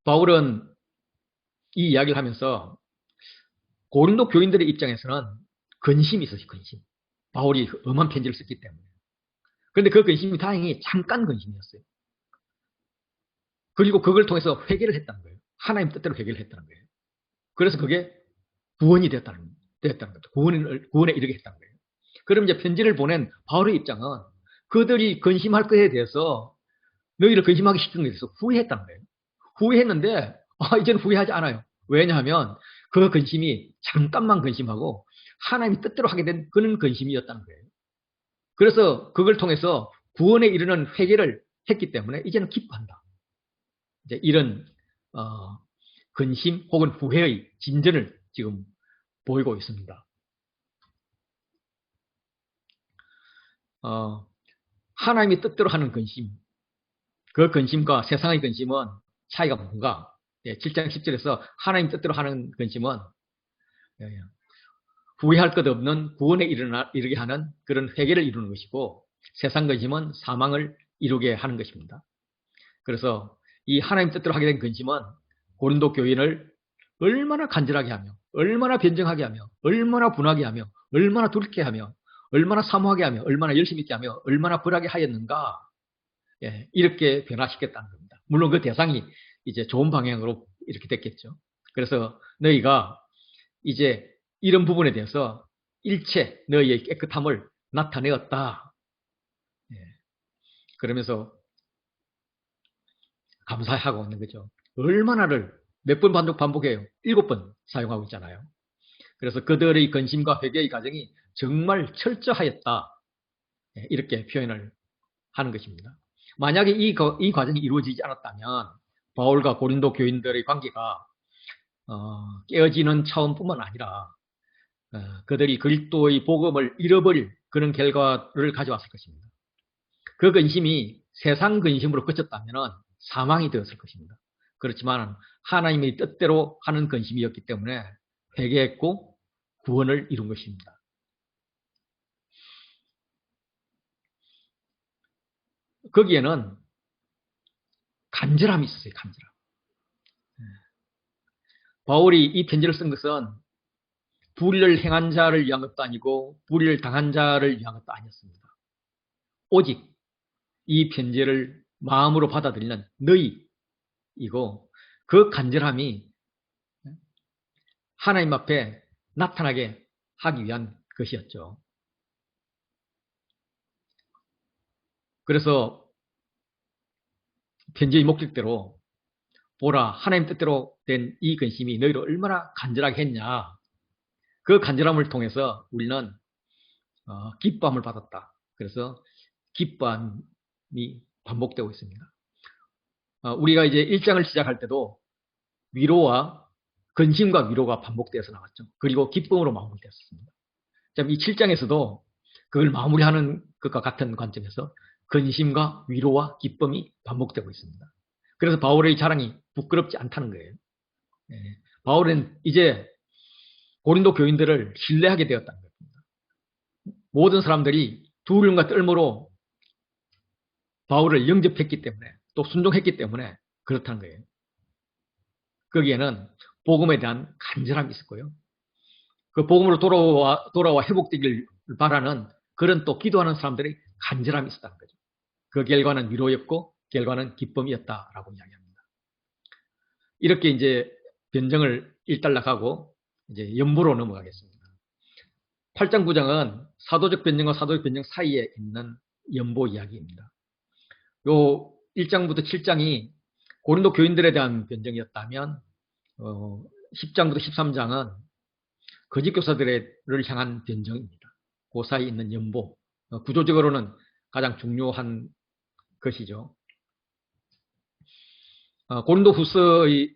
S1: 바울은 이 이야기를 하면서 고린도 교인들의 입장에서는 근심이 있었어요. 근심. 바울이 엄한 편지를 썼기 때문에. 그런데 그 근심이 다행히 잠깐 근심이었어요. 그리고 그걸 통해서 회개를 했다는 거예요. 하나님 뜻대로 회개를 했다는 거예요. 그래서 그게 구원이 되었다는 거죠. 구원에 이르게 했다는 거예요. 그럼 이제 편지를 보낸 바울의 입장은 그들이 근심할 것에 대해서 너희를 근심하기 시킨 것에 대해서 후회했다는 거예요. 후회했는데 이제는 후회하지 않아요. 왜냐하면 그 근심이 잠깐만 근심하고 하나님이 뜻대로 하게 된 그런 근심이었다는 거예요. 그래서 그걸 통해서 구원에 이르는 회개를 했기 때문에 이제는 기뻐한다. 이제 이런 근심 혹은 후회의 진전을 지금 보이고 있습니다. 하나님이 뜻대로 하는 근심, 그 근심과 세상의 근심은 차이가 뭔가? 7장 10절에서 하나님 뜻대로 하는 근심은 후회할 것 없는 구원에 이르게 하는 그런 회개를 이루는 것이고 세상 근심은 사망을 이루게 하는 것입니다. 그래서 이 하나님 뜻대로 하게 된 근심은 고린도 교인을 얼마나 간절하게 하며 얼마나 변정하게 하며 얼마나 분하게 하며 얼마나 둘게 하며 얼마나 사모하게 하며 얼마나 열심히 있게 하며 얼마나 불하게 하였는가 이렇게 변화시켰다는 겁니다. 물론 그 대상이 이제 좋은 방향으로 이렇게 됐겠죠. 그래서 너희가 이제 이런 부분에 대해서 일체 너희의 깨끗함을 나타내었다. 그러면서 감사하고 있는 거죠. 얼마나를 몇 번 반복해요. 7번 사용하고 있잖아요. 그래서 그들의 근심과 회개의 과정이 정말 철저하였다. 이렇게 표현을 하는 것입니다. 만약에 이 과정이 이루어지지 않았다면 바울과 고린도 교인들의 관계가 깨어지는 차원뿐만 아니라 그들이 그리스도의 복음을 잃어버릴 그런 결과를 가져왔을 것입니다. 그 근심이 세상 근심으로 그쳤다면 사망이 되었을 것입니다. 그렇지만 하나님의 뜻대로 하는 근심이었기 때문에 회개했고 구원을 이룬 것입니다. 거기에는 간절함이 있었어요. 간절함. 바울이 이 편지를 쓴 것은 불의를 행한 자를 위한 것도 아니고 불의를 당한 자를 위한 것도 아니었습니다. 오직 이 편지를 마음으로 받아들이는 너희이고 그 간절함이 하나님 앞에 나타나게 하기 위한 것이었죠. 그래서 편지의 목적대로 보라, 하나님 뜻대로 된 이 근심이 너희를 얼마나 간절하게 했냐. 그 간절함을 통해서 우리는 기뻐함을 받았다. 그래서 기뻐함이 반복되고 있습니다. 우리가 이제 1장을 시작할 때도 위로와 근심과 위로가 반복되어서 나왔죠. 그리고 기쁨으로 마무리되었습니다. 이 7장에서도 그걸 마무리하는 것과 같은 관점에서 근심과 위로와 기쁨이 반복되고 있습니다. 그래서 바울의 자랑이 부끄럽지 않다는 거예요. 바울은 이제 고린도 교인들을 신뢰하게 되었다는 겁니다. 모든 사람들이 두려움과 떨므로 바울을 영접했기 때문에 또 순종했기 때문에 그렇다는 거예요. 거기에는 복음에 대한 간절함이 있었고요. 그 복음으로 돌아와 회복되길 바라는 그런 또 기도하는 사람들의 간절함이 있었다는 거죠. 그 결과는 위로였고 결과는 기쁨이었다라고 이야기합니다. 이렇게 이제 변정을 일단락하고 이제 연보로 넘어가겠습니다. 8장 9장은 사도적 변정과 사도적 변정 사이에 있는 연보 이야기입니다. 요 1장부터 7장이 고린도 교인들에 대한 변정이었다면 10장부터 13장은 거짓 교사들을 향한 변정입니다. 그 사이에 있는 연보, 구조적으로는 가장 중요한 것이죠. 고린도 후서의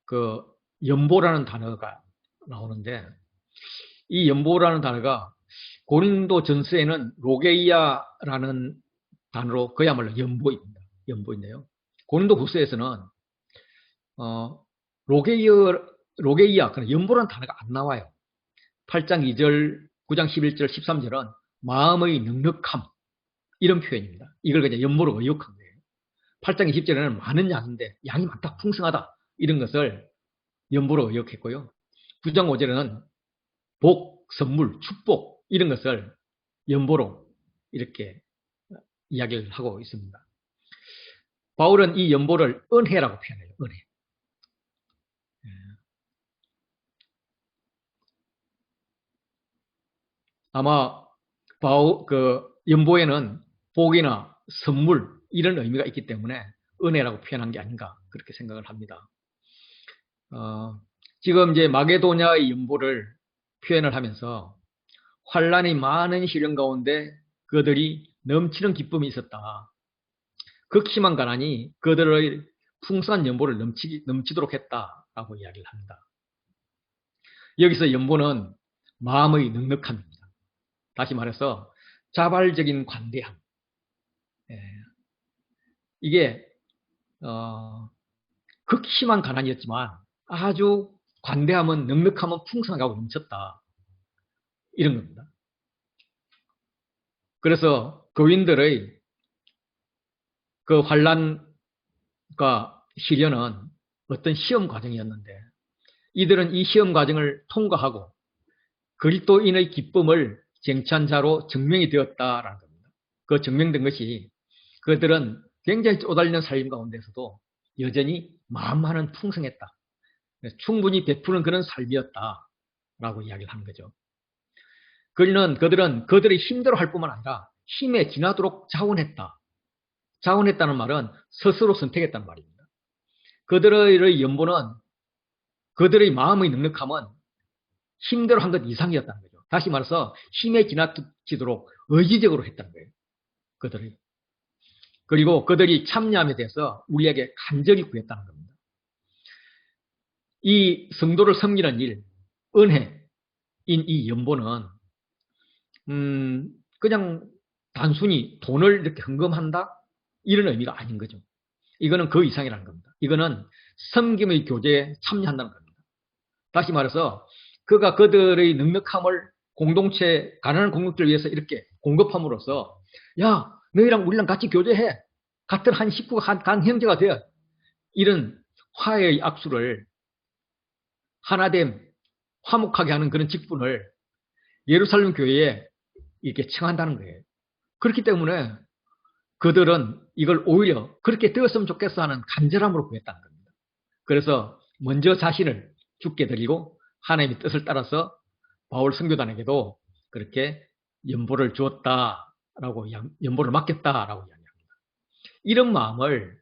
S1: 그 연보라는 단어가 나오는데 이 연보라는 단어가 고린도 전서에는 로게이아라는 단어로 그야말로 연보입니다. 연보인데요. 고린도 후서에서는 로게이아, 연보라는 단어가 안 나와요. 8장 2절, 9장 11절, 13절은 마음의 넉넉함 이런 표현입니다. 이걸 그냥 연보로 의역한 거예요. 8장 20절에는 많은 양인데 양이 많다, 풍성하다 이런 것을 연보로 의역했고요. 9장 5절에는 복, 선물, 축복 이런 것을 연보로 이렇게 이야기를 하고 있습니다. 바울은 이 연보를 은혜라고 표현해요. 은혜. 아마 연보에는 복이나 선물 이런 의미가 있기 때문에 은혜라고 표현한 게 아닌가 그렇게 생각을 합니다. 지금 이제 마게도냐의 연보를 표현을 하면서 환란이 많은 시련 가운데 그들이 넘치는 기쁨이 있었다. 극심한 가난이 그들의 풍성한 연보를 넘치도록 했다라고 이야기를 합니다. 여기서 연보는 마음의 넉넉함입니다. 다시 말해서 자발적인 관대함. 이게 극심한 가난이었지만 아주 관대함은 넉넉함은 풍성하고 넘쳤다. 이런 겁니다. 그래서 교인들의 그 환란과 시련은 어떤 시험 과정이었는데 이들은 이 시험 과정을 통과하고 그리스도인의 기쁨을 쟁취한 자로 증명이 되었다라는 겁니다. 그 증명된 것이 그들은 굉장히 쪼달리는 삶 가운데서도 여전히 마음만은 풍성했다. 충분히 베푸는 그런 삶이었다라고 이야기를 하는 거죠. 그들은 그들의 힘대로 할 뿐만 아니라 힘에 지나도록 자원했다. 자원했다는 말은 스스로 선택했다는 말입니다. 그들의 연보는 그들의 마음의 넉넉함은 힘대로 한 것 이상이었다는 거죠. 다시 말해서 힘에 지나치도록 의지적으로 했다는 거예요. 그들이. 그리고 그들이 참여함에 대해서 우리에게 간절히 구했다는 겁니다. 이 성도를 섬기는 일, 은혜인 이 연보는 그냥 단순히 돈을 이렇게 헌금한다? 이런 의미가 아닌 거죠. 이거는 그 이상이라는 겁니다. 이거는 섬김의 교제에 참여한다는 겁니다. 다시 말해서 그가 그들의 넉넉함을 공동체, 가난한 공동체를 위해서 이렇게 공급함으로써 야, 너희랑 우리랑 같이 교제해. 같은 한 식구가 한 형제가 되어. 이런 화해의 악수를 하나됨, 화목하게 하는 그런 직분을 예루살렘 교회에 이렇게 청한다는 거예요. 그렇기 때문에 그들은 이걸 오히려 그렇게 되었으면 좋겠어 하는 간절함으로 구했다는 겁니다. 그래서 먼저 자신을 죽게 드리고 하나님의 뜻을 따라서 바울 선교단에게도 그렇게 연보를 주었다라고, 연보를 맡겼다라고 이야기합니다. 이런 마음을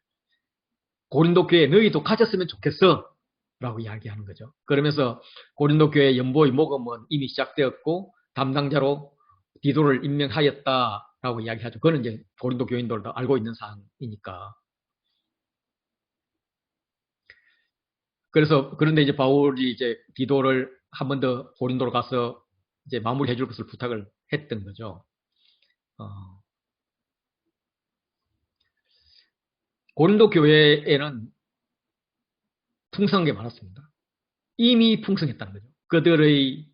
S1: 고린도 교회 너희도 가졌으면 좋겠어 라고 이야기하는 거죠. 그러면서 고린도 교회 연보의 모금은 이미 시작되었고 담당자로 디도를 임명하였다라고 이야기하죠. 그거는 이제 고린도 교인들도 알고 있는 사항이니까. 그런데 이제 바울이 이제 디도를 한 번 더 고린도로 가서 이제 마무리해 줄 것을 부탁을 했던 거죠. 고린도 교회에는 풍성한 게 많았습니다. 이미 풍성했다는 거죠. 그들의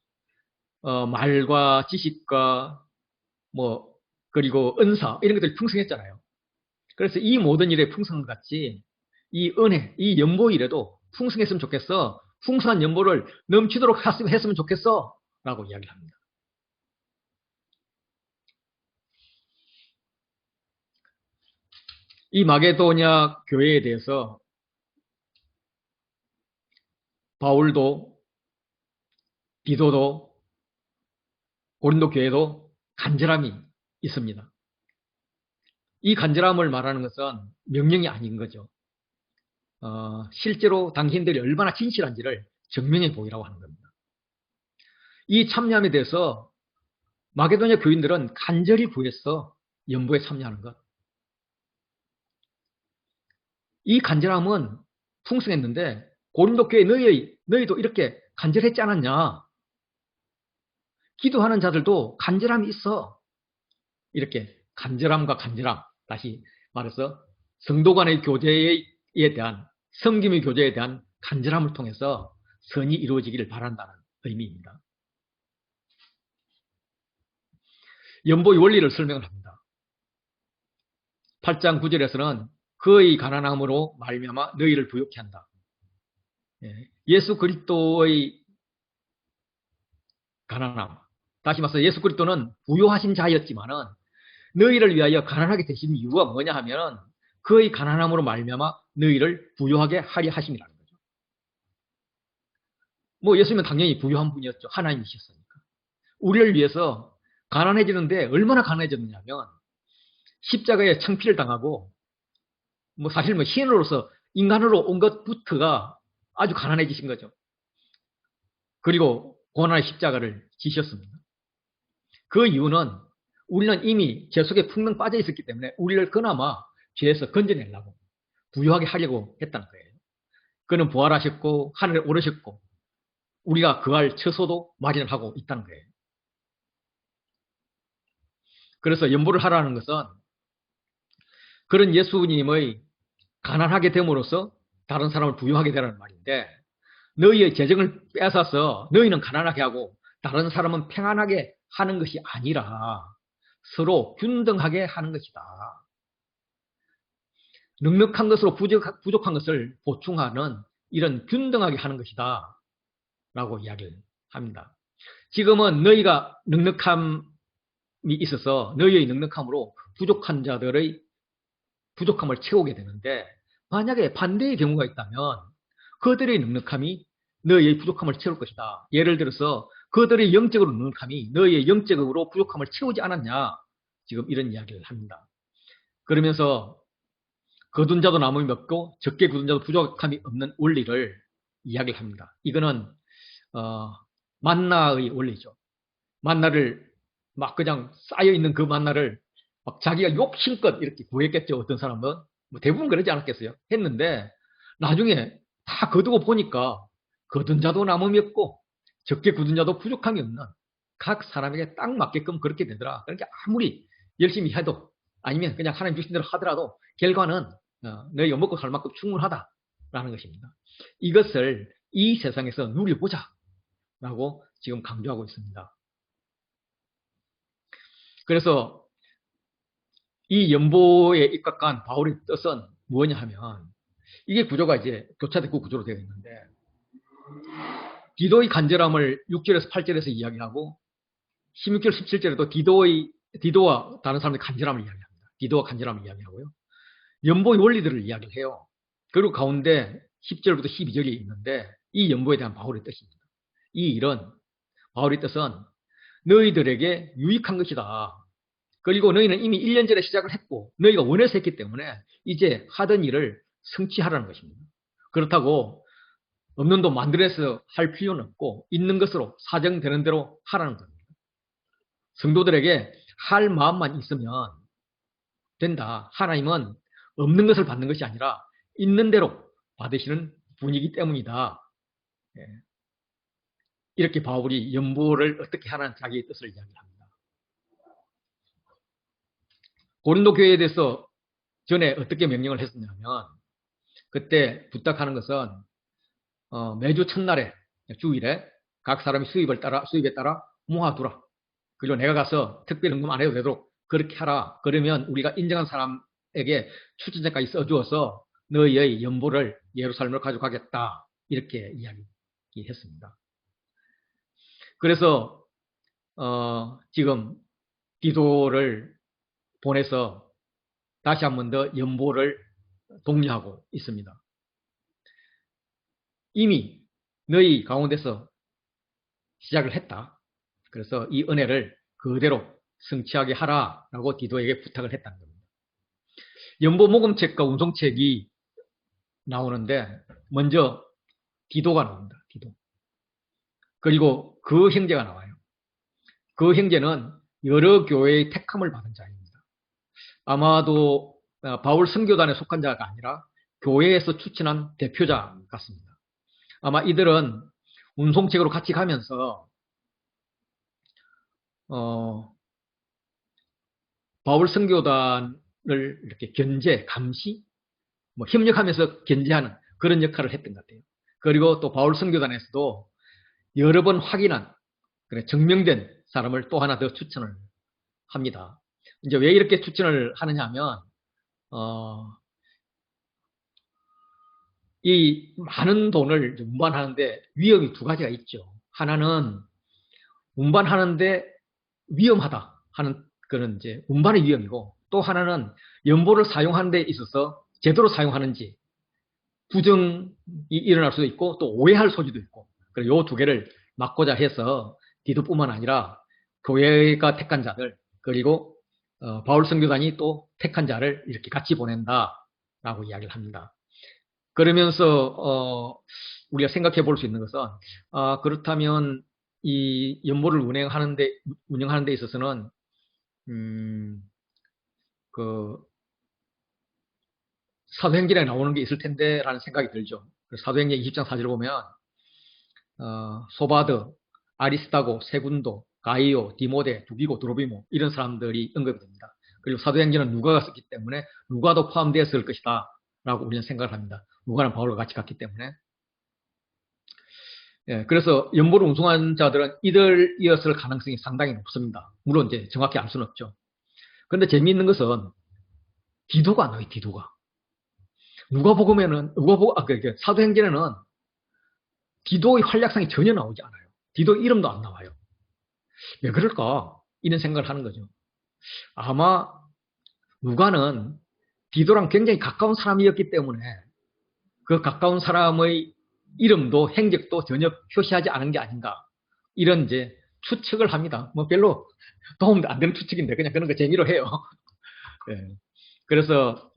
S1: 말과 지식과 뭐 그리고 은사 이런 것들이 풍성했잖아요. 그래서 이 모든 일에 풍성한 것 같이 이 은혜, 이 연보 일에도 풍성했으면 좋겠어. 풍성한 연보를 넘치도록 했으면 좋겠어. 라고 이야기를 합니다. 이 마게도냐 교회에 대해서 바울도 디도도 고린도 교회도 간절함이 있습니다. 이 간절함을 말하는 것은 명령이 아닌 거죠. 실제로 당신들이 얼마나 진실한지를 증명해 보이라고 하는 겁니다. 이 참여함에 대해서 마게도냐 교인들은 간절히 구했어. 연보에 참여하는 것. 이 간절함은 풍성했는데 고린도 교회 너희도 이렇게 간절했지 않았냐? 기도하는 자들도 간절함이 있어. 이렇게 간절함과 간절함, 다시 말해서 성도 간의 교제에 대한, 섬김의 교제에 대한 간절함을 통해서 선이 이루어지기를 바란다는 의미입니다. 연보의 원리를 설명을 합니다. 8장 9절에서는 그의 가난함으로 말미암아 너희를 부욕케 한다. 예수 그리스도의 가난함. 다시 말해서 예수 그리스도는 부요하신 자였지만은 너희를 위하여 가난하게 되신 이유가 뭐냐 하면 그의 가난함으로 말미암아 너희를 부요하게 하려 하심이라는 거죠. 뭐 예수님은 당연히 부요한 분이었죠. 하나님이셨으니까. 우리를 위해서 가난해지는데 얼마나 가난해졌느냐면 십자가에 창피를 당하고 뭐 사실 뭐 신으로서 인간으로 온 것부터가 아주 가난해지신 거죠. 그리고 고난의 십자가를 지셨습니다. 그 이유는 우리는 이미 죄 속에 풍덩 빠져 있었기 때문에 우리를 그나마 죄에서 건져내려고 부유하게 하려고 했다는 거예요. 그는 부활하셨고 하늘에 오르셨고 우리가 그할 처소도 마련하고 있다는 거예요. 그래서 연보를 하라는 것은 그런 예수님의 가난하게 됨으로써 다른 사람을 부유하게 되라는 말인데 너희의 재정을 뺏어서 너희는 가난하게 하고 다른 사람은 평안하게 하는 것이 아니라 서로 균등하게 하는 것이다. 넉넉한 것으로 부족한 것을 보충하는 이런 균등하게 하는 것이다. 라고 이야기를 합니다. 지금은 너희가 넉넉함이 있어서 너희의 넉넉함으로 부족한 자들의 부족함을 채우게 되는데 만약에 반대의 경우가 있다면 그들의 넉넉함이 너희의 부족함을 채울 것이다. 예를 들어서 그들의 영적으로 넉넉함이 너희의 영적으로 부족함을 채우지 않았냐. 지금 이런 이야기를 합니다. 그러면서 거둔 자도 나무에 먹고 적게 거둔 자도 부족함이 없는 원리를 이야기를 합니다. 이거는 만나의 원리죠. 만나를 막 그냥 쌓여있는 그 만나를 막 자기가 욕심껏 이렇게 구했겠죠. 어떤 사람은. 뭐 대부분 그러지 않았겠어요. 했는데 나중에 다 거두고 보니까 거둔 자도 남음이 없고 적게 굳은 자도 부족함이 없는 각 사람에게 딱 맞게끔 그렇게 되더라. 그러니까 아무리 열심히 해도 아니면 그냥 하나님 주신 대로 하더라도 결과는 너희가 먹고 살 만큼 충분하다라는 것입니다. 이것을 이 세상에서 누려보자 라고 지금 강조하고 있습니다. 그래서 이 연보에 입각한 바울의 뜻은 뭐냐 하면 이게 구조가 이제 교차대구 구조로 되어 있는데 디도의 간절함을 6절에서 8절에서 이야기하고 16절, 17절에도 디도와 다른 사람들의 간절함을 이야기합니다. 디도와 간절함을 이야기하고요. 연보의 원리들을 이야기를 해요. 그리고 가운데 10절부터 12절이 있는데 이 연보에 대한 바울의 뜻입니다. 이 일은 바울의 뜻은 너희들에게 유익한 것이다. 그리고 너희는 이미 1년 전에 시작을 했고 너희가 원해서 했기 때문에 이제 하던 일을 성취하라는 것입니다. 그렇다고 없는 돈 만들어서 할 필요는 없고 있는 것으로 사정되는 대로 하라는 겁니다. 성도들에게 할 마음만 있으면 된다. 하나님은 없는 것을 받는 것이 아니라 있는 대로 받으시는 분이기 때문이다. 이렇게 바울이 연보를 어떻게 하라는 자기의 뜻을 이야기합니다. 고린도 교회에 대해서 전에 어떻게 명령을 했었냐면 그때 부탁하는 것은 매주 첫날에 주일에 각 사람이 수입에 따라 모아두라. 그리고 내가 가서 특별 헌금 안 해도 되도록 그렇게 하라. 그러면 우리가 인정한 사람에게 출전자까지 써주어서 너희의 연보를 예루살렘으로 가져가겠다. 이렇게 이야기했습니다. 그래서 지금 디도를 보내서 다시 한 번 더 연보를 독려하고 있습니다. 이미 너희 가운데서 시작을 했다. 그래서 이 은혜를 그대로 성취하게 하라라고 디도에게 부탁을 했다는 겁니다. 연보 모금책과 운송책이 나오는데 먼저 디도가 나옵니다. 디도. 그리고 그 형제가 나와요. 그 형제는 여러 교회의 택함을 받은 자입니다. 아마도 바울 선교단에 속한 자가 아니라 교회에서 추천한 대표자 같습니다. 아마 이들은 운송책으로 같이 가면서 바울 선교단을 이렇게 감시, 협력하면서 견제하는 그런 역할을 했던 것 같아요. 그리고 또 바울 선교단에서도 여러 번 확인한, 증명된 사람을 또 하나 더 추천을 합니다. 이제 왜 이렇게 추천을 하느냐 하면, 이 많은 돈을 운반하는데 위험이 두 가지가 있죠. 하나는 운반하는데 위험하다 하는 그런 이제 운반의 위험이고 또 하나는 연보를 사용하는 데 있어서 제대로 사용하는지 부정이 일어날 수도 있고 또 오해할 소지도 있고 그리고 이 두 개를 막고자 해서 디도뿐만 아니라 교회가 택한 자들 그리고 바울 선교단이 또 택한 자를 이렇게 같이 보낸다라고 이야기를 합니다. 그러면서 우리가 생각해 볼 수 있는 것은 그렇다면 이 연보를 운영하는 데 있어서는 그 사도행전에 나오는 게 있을 텐데 라는 생각이 들죠. 사도행전 20장 4절을 보면 소바드, 아리스타고, 세군도, 가이오, 디모데, 두기고, 드로비모 이런 사람들이 언급이 됩니다. 그리고 사도행전은 누가가 썼기 때문에 누가도 포함되었을 것이다 라고 우리는 생각을 합니다. 누가는 바울과 같이 갔기 때문에. 그래서 연보를 운송한 자들은 이들이었을 가능성이 상당히 높습니다. 물론 이제 정확히 알 수는 없죠. 그런데 재미있는 것은 디도가 안 나와요. 디도가. 사도행전에는 디도의 활약상이 전혀 나오지 않아요. 디도 이름도 안 나와요. 왜 그럴까? 이런 생각을 하는 거죠. 아마 누가는 디도랑 굉장히 가까운 사람이었기 때문에 그 가까운 사람의 이름도 행적도 전혀 표시하지 않은 게 아닌가. 이런 이제 추측을 합니다. 별로 도움 안 되는 추측인데 그냥 그런 거 재미로 해요. 네. 그래서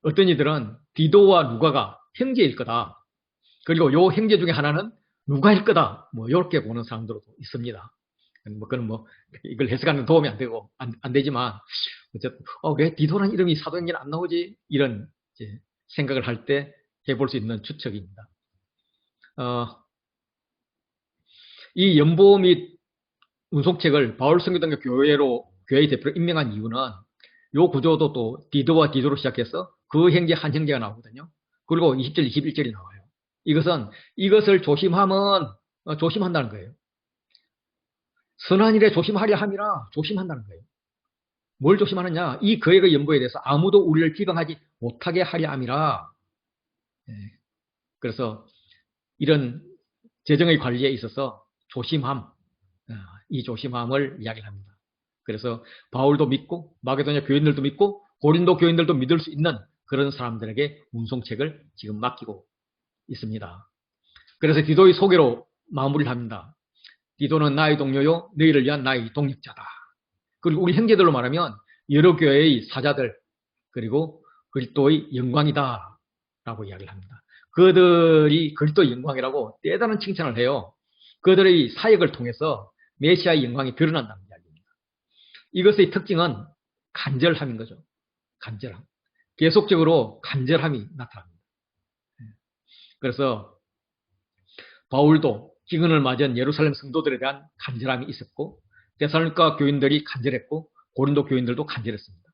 S1: 어떤 이들은 디도와 누가가 형제일 거다. 그리고 요 형제 중에 하나는 누가일 거다. 이렇게 보는 사람들도 있습니다. 뭐 그건 뭐 이걸 해석하는 도움이 안 되고 안 되지만 어쨌든 왜 디도라는 이름이 사도행전에 안 나오지? 이런 이제 생각을 할 때 해볼 수 있는 추측입니다. 이 연보 및 운송책을 바울 성교단교 교회의 대표로 임명한 이유는 요 구조도 또 디도와 디도로 시작해서 그 형제 한 형제가 나오거든요. 그리고 20절, 21절이 나와요. 이것을 조심하면 조심한다는 거예요. 선한 일에 조심하려 함이라 조심한다는 거예요. 뭘 조심하느냐? 이 계획의 연보에 대해서 아무도 우리를 비방하지 못하게 하려 함이라. 그래서 이런 재정의 관리에 있어서 조심함, 이 조심함을 이야기합니다. 그래서 바울도 믿고 마게도냐 교인들도 믿고 고린도 교인들도 믿을 수 있는 그런 사람들에게 운송책을 지금 맡기고 있습니다. 그래서 디도의 소개로 마무리를 합니다. 디도는 나의 동료요 너희를 위한 나의 동역자다. 그리고 우리 형제들로 말하면 여러 교회의 사자들 그리고 그리스도의 영광이다 라고 이야기를 합니다. 그들이 그리스도의 영광이라고 대단한 칭찬을 해요. 그들의 사역을 통해서 메시아의 영광이 드러난다는 이야기입니다. 이것의 특징은 간절함인 거죠. 간절함. 계속적으로 간절함이 나타납니다. 그래서 바울도 기근을 맞은 예루살렘 성도들에 대한 간절함이 있었고 데살로니가 교인들이 간절했고 고린도 교인들도 간절했습니다.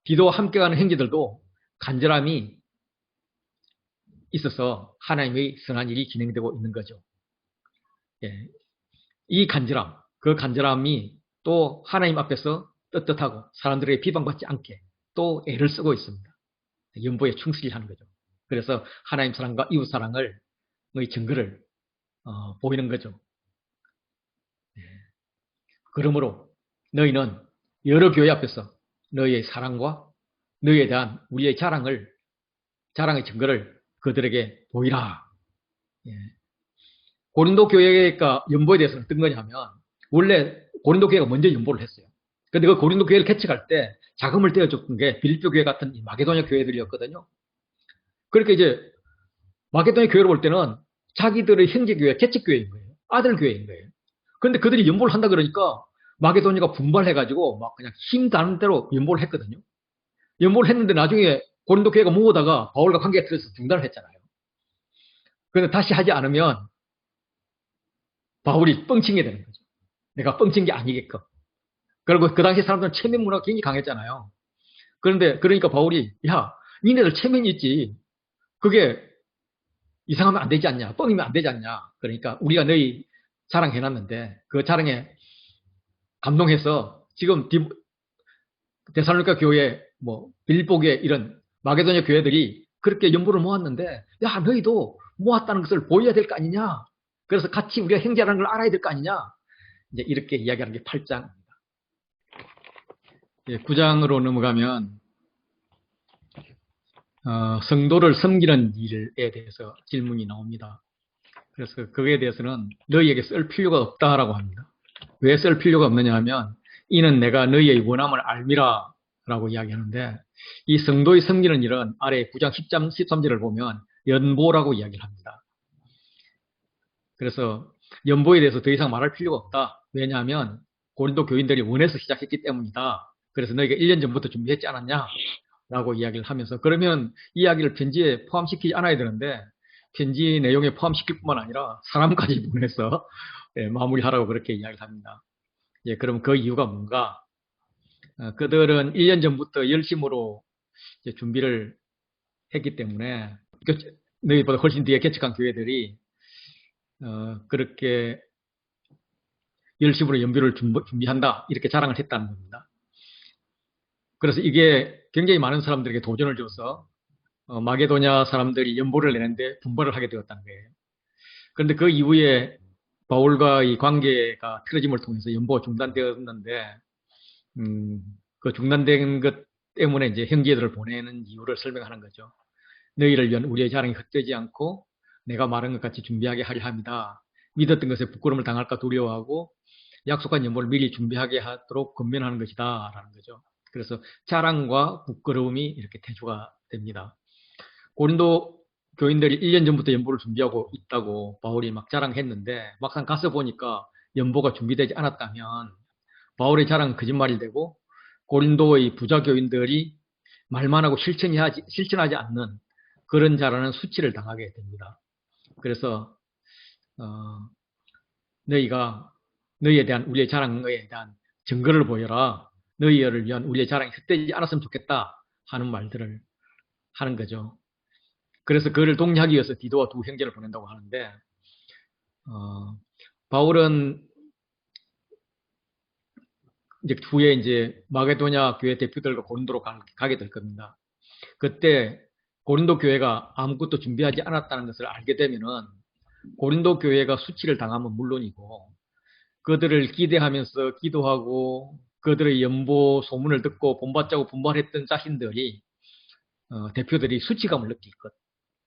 S1: 디도와 함께 가는 형제들도 간절함이 있어서 하나님의 선한 일이 진행되고 있는 거죠. 이 간절함, 그 간절함이 또 하나님 앞에서 떳떳하고 사람들에게 비방받지 않게 또 애를 쓰고 있습니다. 연보에 충실히 하는 거죠. 그래서 하나님 사랑과 이웃 사랑의 증거를 보이는 거죠. 그러므로 너희는 여러 교회 앞에서 너희의 사랑과 너희에 대한 우리의 자랑의 증거를 그들에게 보이라. 고린도 교회가 연보에 대해서는 어떤 거냐면 원래 고린도 교회가 먼저 연보를 했어요. 근데 그 고린도 교회를 개척할 때 자금을 떼어줬던 게 빌립보 교회 같은 마게도냐 교회들이었거든요. 그렇게 이제 마게도냐 교회로 볼 때는 자기들의 형제 교회, 개척 교회인 거예요. 아들 교회인 거예요. 그런데 그들이 연보를 한다 그러니까 마게도냐가 분발해가지고 막 그냥 힘 닿는 대로 연보를 했거든요. 연보를 했는데 나중에 고린도 교회가 모으다가 바울과 관계가 틀어서 중단을 했잖아요. 그런데 다시 하지 않으면 바울이 뻥친 게 되는 거죠. 내가 뻥친 게 아니겠건. 그리고 그 당시 사람들은 체면 문화가 굉장히 강했잖아요. 그러니까 바울이 야, 니네들 체면이 있지. 그게 이상하면 안 되지 않냐. 뻥이면 안 되지 않냐. 그러니까 우리가 너희 자랑해놨는데 그 자랑에 감동해서 지금 데살로니가 교회, 빌립보 교회 이런 마게도냐 교회들이 그렇게 연보를 모았는데 야, 너희도 모았다는 것을 보여야 될 거 아니냐. 그래서 같이 우리가 형제라는 걸 알아야 될 거 아니냐. 이제 이렇게 이야기하는 게 8장입니다. 9장으로 넘어가면 성도를 섬기는 일에 대해서 질문이 나옵니다. 그래서 그거에 대해서는 너희에게 쓸 필요가 없다라고 합니다. 왜 쓸 필요가 없느냐 하면 이는 내가 너희의 원함을 알미라 라고 이야기하는데 이 성도의 섬기는 일은 아래 9장 10장 13절을 보면 연보라고 이야기를 합니다. 그래서 연보에 대해서 더 이상 말할 필요가 없다. 왜냐하면 고린도 교인들이 원해서 시작했기 때문이다. 그래서 너희가 1년 전부터 준비했지 않았냐? 라고 이야기를 하면서 그러면 이 이야기를 편지에 포함시키지 않아야 되는데 편지 내용에 포함시킬 뿐만 아니라 사람까지 보내서 마무리하라고 그렇게 이야기를 합니다. 그럼 그 이유가 뭔가? 그들은 1년 전부터 열심으로 준비를 했기 때문에 너희보다 훨씬 뒤에 개척한 교회들이 그렇게 열심으로 연비를 준비한다 이렇게 자랑을 했다는 겁니다. 그래서 이게 굉장히 많은 사람들에게 도전을 줘서 마게도냐 사람들이 연보를 내는데 분발을 하게 되었다는 거예요. 그런데 그 이후에 바울과의 관계가 틀어짐을 통해서 연보가 중단되었는데 그 중단된 것 때문에 이제 형제들을 보내는 이유를 설명하는 거죠. 너희를 위한 우리의 자랑이 헛되지 않고 내가 말한 것 같이 준비하게 하려 합니다. 믿었던 것에 부끄러움을 당할까 두려워하고 약속한 연보를 미리 준비하게 하도록 권면하는 것이다 라는 거죠. 그래서 자랑과 부끄러움이 이렇게 태조가 됩니다. 고린도 교인들이 1년 전부터 연보를 준비하고 있다고 바울이 막 자랑했는데 막상 가서 보니까 연보가 준비되지 않았다면 바울의 자랑은 거짓말이 되고 고린도의 부자 교인들이 말만 하고 실천하지 않는 그런 자라는 수치를 당하게 됩니다. 그래서 너희가 너희에 대한 우리의 자랑에 대한 증거를 보여라. 너희를 위한 우리의 자랑이 헛되지 않았으면 좋겠다 하는 말들을 하는 거죠. 그래서 그를 독려하기 위해서 디도와 두 형제를 보낸다고 하는데 바울은 이제 후에 이제 마게도냐 교회 대표들과 고린도로 가게 될 겁니다. 그때 고린도 교회가 아무것도 준비하지 않았다는 것을 알게 되면은 고린도 교회가 수치를 당하면 물론이고 그들을 기대하면서 기도하고 그들의 연보 소문을 듣고 본받자고 분발했던 자신들이 대표들이 수치감을 느낄 것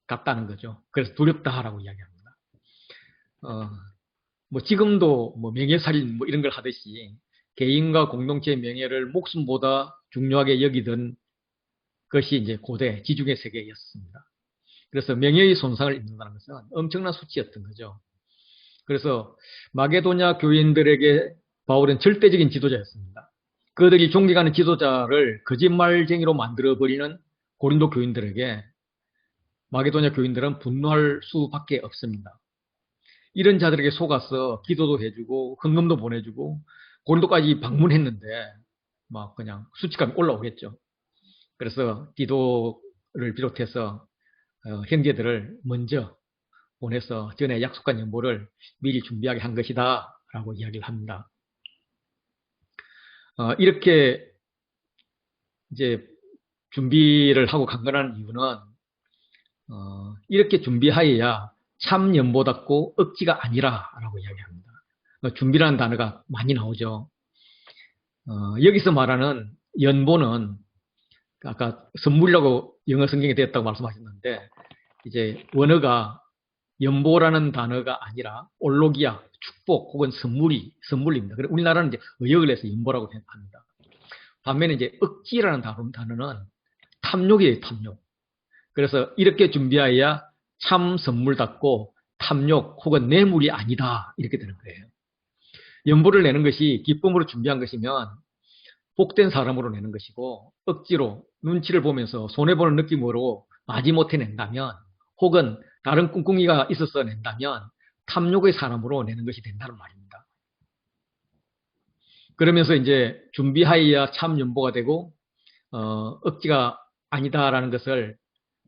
S1: 같다는 거죠. 그래서 두렵다라고 이야기합니다. 뭐 지금도 뭐 명예살인 뭐 이런 걸 하듯이 개인과 공동체의 명예를 목숨보다 중요하게 여기던 것이 이제 고대 지중해 세계였습니다. 그래서 명예의 손상을 입는다는 것은 엄청난 수치였던 거죠. 그래서 마게도냐 교인들에게 바울은 절대적인 지도자였습니다. 그들이 존경하는 지도자를 거짓말쟁이로 만들어버리는 고린도 교인들에게 마게도냐 교인들은 분노할 수밖에 없습니다. 이런 자들에게 속아서 기도도 해주고 헌금도 보내주고 고린도까지 방문했는데 막 그냥 수치감이 올라오겠죠. 그래서 디도를 비롯해서 형제들을 먼저 보내서 전에 약속한 연보를 미리 준비하게 한 것이다 라고 이야기를 합니다. 이렇게 이제 준비를 하고 강건한 이유는 이렇게 준비하여야 참 연보답고 억지가 아니라 라고 이야기합니다. 준비라는 단어가 많이 나오죠. 여기서 말하는 연보는 아까 선물이라고 영어 성경에 되었다고 말씀하셨는데 이제 원어가 연보라는 단어가 아니라 올로기아, 축복 혹은 선물입니다. 그래서 우리나라는 이제 의역을 해서 연보라고 생각합니다. 반면에 이제 억지라는 단어는 탐욕이에요, 탐욕. 그래서 이렇게 준비하여야 참 선물답고 탐욕 혹은 뇌물이 아니다 이렇게 되는 거예요. 연보를 내는 것이 기쁨으로 준비한 것이면 복된 사람으로 내는 것이고 억지로 눈치를 보면서 손해보는 느낌으로 마지못해 낸다면 혹은 다른 꿍꿍이가 있어서 낸다면 탐욕의 사람으로 내는 것이 된다는 말입니다. 그러면서 이제 준비하여야 참 연보가 되고 억지가 아니다라는 것을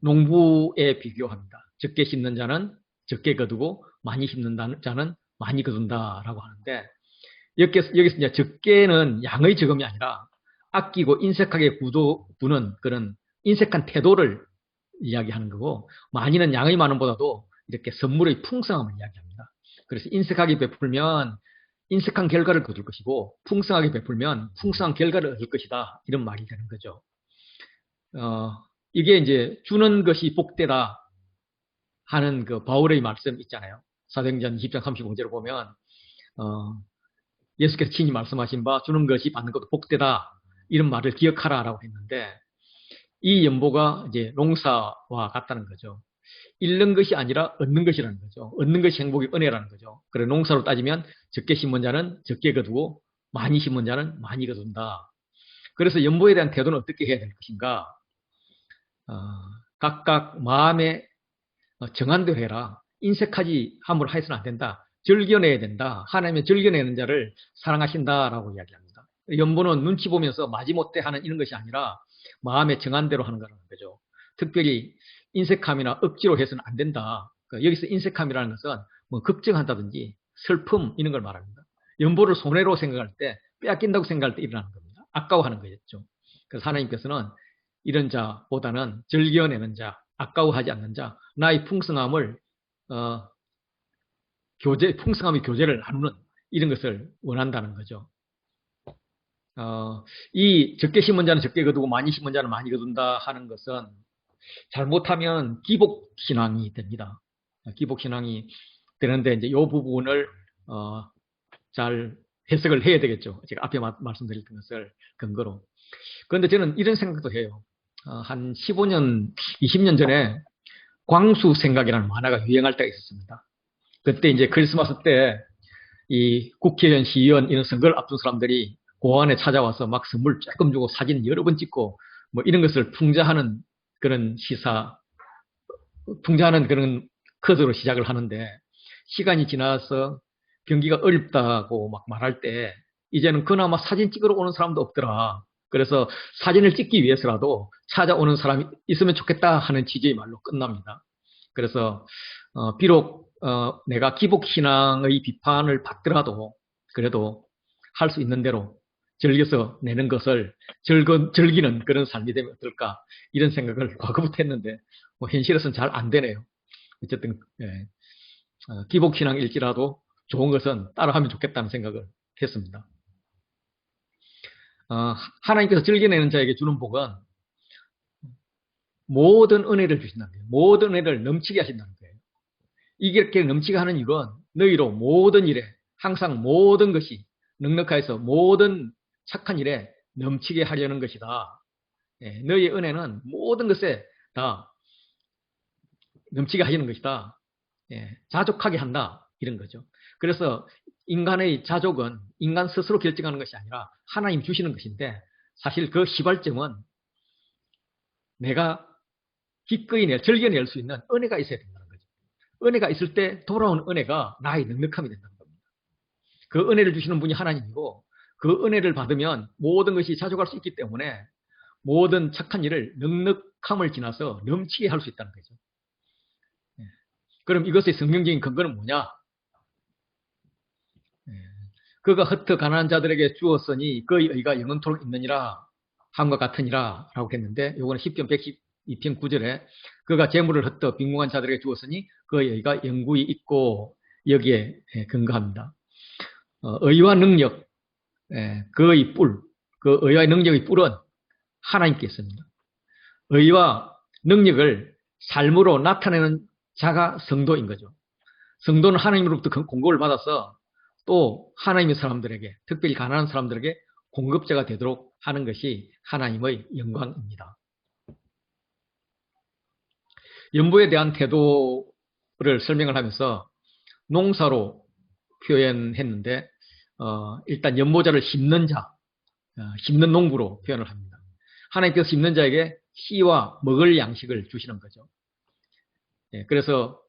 S1: 농부에 비교합니다. 적게 심는 자는 적게 거두고 많이 심는 자는 많이 거둔다라고 하는데 여기서 이제 적게는 양의 적음이 아니라 아끼고 인색하게 부는 그런 인색한 태도를 이야기하는 거고 많이는 양의 많음보다도 이렇게 선물의 풍성함을 이야기합니다. 그래서 인색하게 베풀면 인색한 결과를 거둘 것이고 풍성하게 베풀면 풍성한 결과를 얻을 것이다. 이런 말이 되는 거죠. 이게 이제 주는 것이 복되다 하는 그 바울의 말씀 있잖아요. 사도행전 20장 35절을 보면 예수께서 친히 말씀하신 바 주는 것이 받는 것도 복되다 이런 말을 기억하라라고 했는데 이 연보가 이제 농사와 같다는 거죠. 잃는 것이 아니라 얻는 것이라는 거죠. 얻는 것이 행복의 은혜라는 거죠. 그래 농사로 따지면 적게 심은 자는 적게 거두고 많이 심은 자는 많이 거둔다. 그래서 연보에 대한 태도는 어떻게 해야 될 것인가? 각각 마음에 정한 대로 해라. 인색하지 함으로 해서는 안 된다. 즐겨내야 된다. 하나님의 즐겨내는 자를 사랑하신다라고 이야기합니다. 연보는 눈치 보면서 마지못해 하는 이런 것이 아니라 마음에 정한 대로 하는 거라는 거죠. 특별히 인색함이나 억지로 해서는 안 된다. 여기서 인색함이라는 것은 뭐 걱정한다든지 슬픔 이런 걸 말합니다. 연보를 손해로 생각할 때 빼앗긴다고 생각할 때 일어나는 겁니다. 아까워하는 거겠죠. 그래서 하나님께서는 이런 자보다는 즐겨내는 자, 아까워하지 않는 자, 나의 풍성함을 풍성함의 교제를 나누는 이런 것을 원한다는 거죠. 이 적게 심은 자는 적게 거두고 많이 심은 자는 많이 거둔다 하는 것은 잘못하면 기복신앙이 됩니다. 기복신앙이 되는데 이제 이 부분을 잘 해석을 해야 되겠죠. 제가 앞에 말씀드렸던 것을 근거로. 그런데 저는 이런 생각도 해요. 한 15년, 20년 전에 광수 생각이라는 만화가 유행할 때가 있었습니다. 그때 이제 크리스마스 때 이 국회의원, 시의원 이런 선거를 앞둔 사람들이 고안에 찾아와서 막 선물 조금 주고 사진 여러 번 찍고 뭐 이런 것을 풍자하는 그런 풍자하는 그런 코드로 시작을 하는데 시간이 지나서 경기가 어렵다고 막 말할 때 이제는 그나마 사진 찍으러 오는 사람도 없더라. 그래서 사진을 찍기 위해서라도 찾아오는 사람이 있으면 좋겠다 하는 취지의 말로 끝납니다. 그래서 비록 내가 기복신앙의 비판을 받더라도 그래도 할 수 있는 대로 즐겨서 내는 것을 즐기는 그런 삶이 되면 어떨까 이런 생각을 과거부터 했는데 뭐 현실에서는 잘 안 되네요. 어쨌든 예, 기복신앙일지라도 좋은 것은 따라하면 좋겠다는 생각을 했습니다. 하나님께서 즐겨내는 자에게 주는 복은 모든 은혜를 주신다는 거예요. 모든 은혜를 넘치게 하신다는 거예요. 이렇게 넘치게 하는 이건 너희로 모든 일에 항상 모든 것이 넉넉하여서 모든 착한 일에 넘치게 하려는 것이다. 예, 너희의 은혜는 모든 것에 다 넘치게 하시는 것이다. 예, 자족하게 한다. 이런 거죠. 그래서 인간의 자족은 인간 스스로 결정하는 것이 아니라 하나님 주시는 것인데 사실 그 시발점은 내가 기꺼이 즐겨낼 수 있는 은혜가 있어야 된다는 거죠. 은혜가 있을 때 돌아온 은혜가 나의 넉넉함이 된다는 겁니다. 그 은혜를 주시는 분이 하나님이고 그 은혜를 받으면 모든 것이 자족할 수 있기 때문에 모든 착한 일을 넉넉함을 지나서 넘치게 할 수 있다는 거죠. 그럼 이것의 성경적인 근거는 뭐냐? 그가 흩어 가난한 자들에게 주었으니 그의 의가 영원토록 있느니라 함과 같으니라 라고 했는데 요거는 10편 112편 9절에 그가 재물을 흩어 빈궁한 자들에게 주었으니 그의 의가 영구히 있고 여기에 근거합니다. 의와 능력, 그의 뿔, 그 의와 능력의 뿔은 하나님께 있습니다. 의와 능력을 삶으로 나타내는 자가 성도인 거죠. 성도는 하나님으로부터 공급을 받아서 또 하나님의 사람들에게, 특별히 가난한 사람들에게 공급자가 되도록 하는 것이 하나님의 영광입니다. 연보에 대한 태도를 설명을 하면서 농사로 표현했는데 일단 연보자를 심는 자, 심는 농부로 표현을 합니다. 하나님께서 심는 자에게 씨와 먹을 양식을 주시는 거죠. 그래서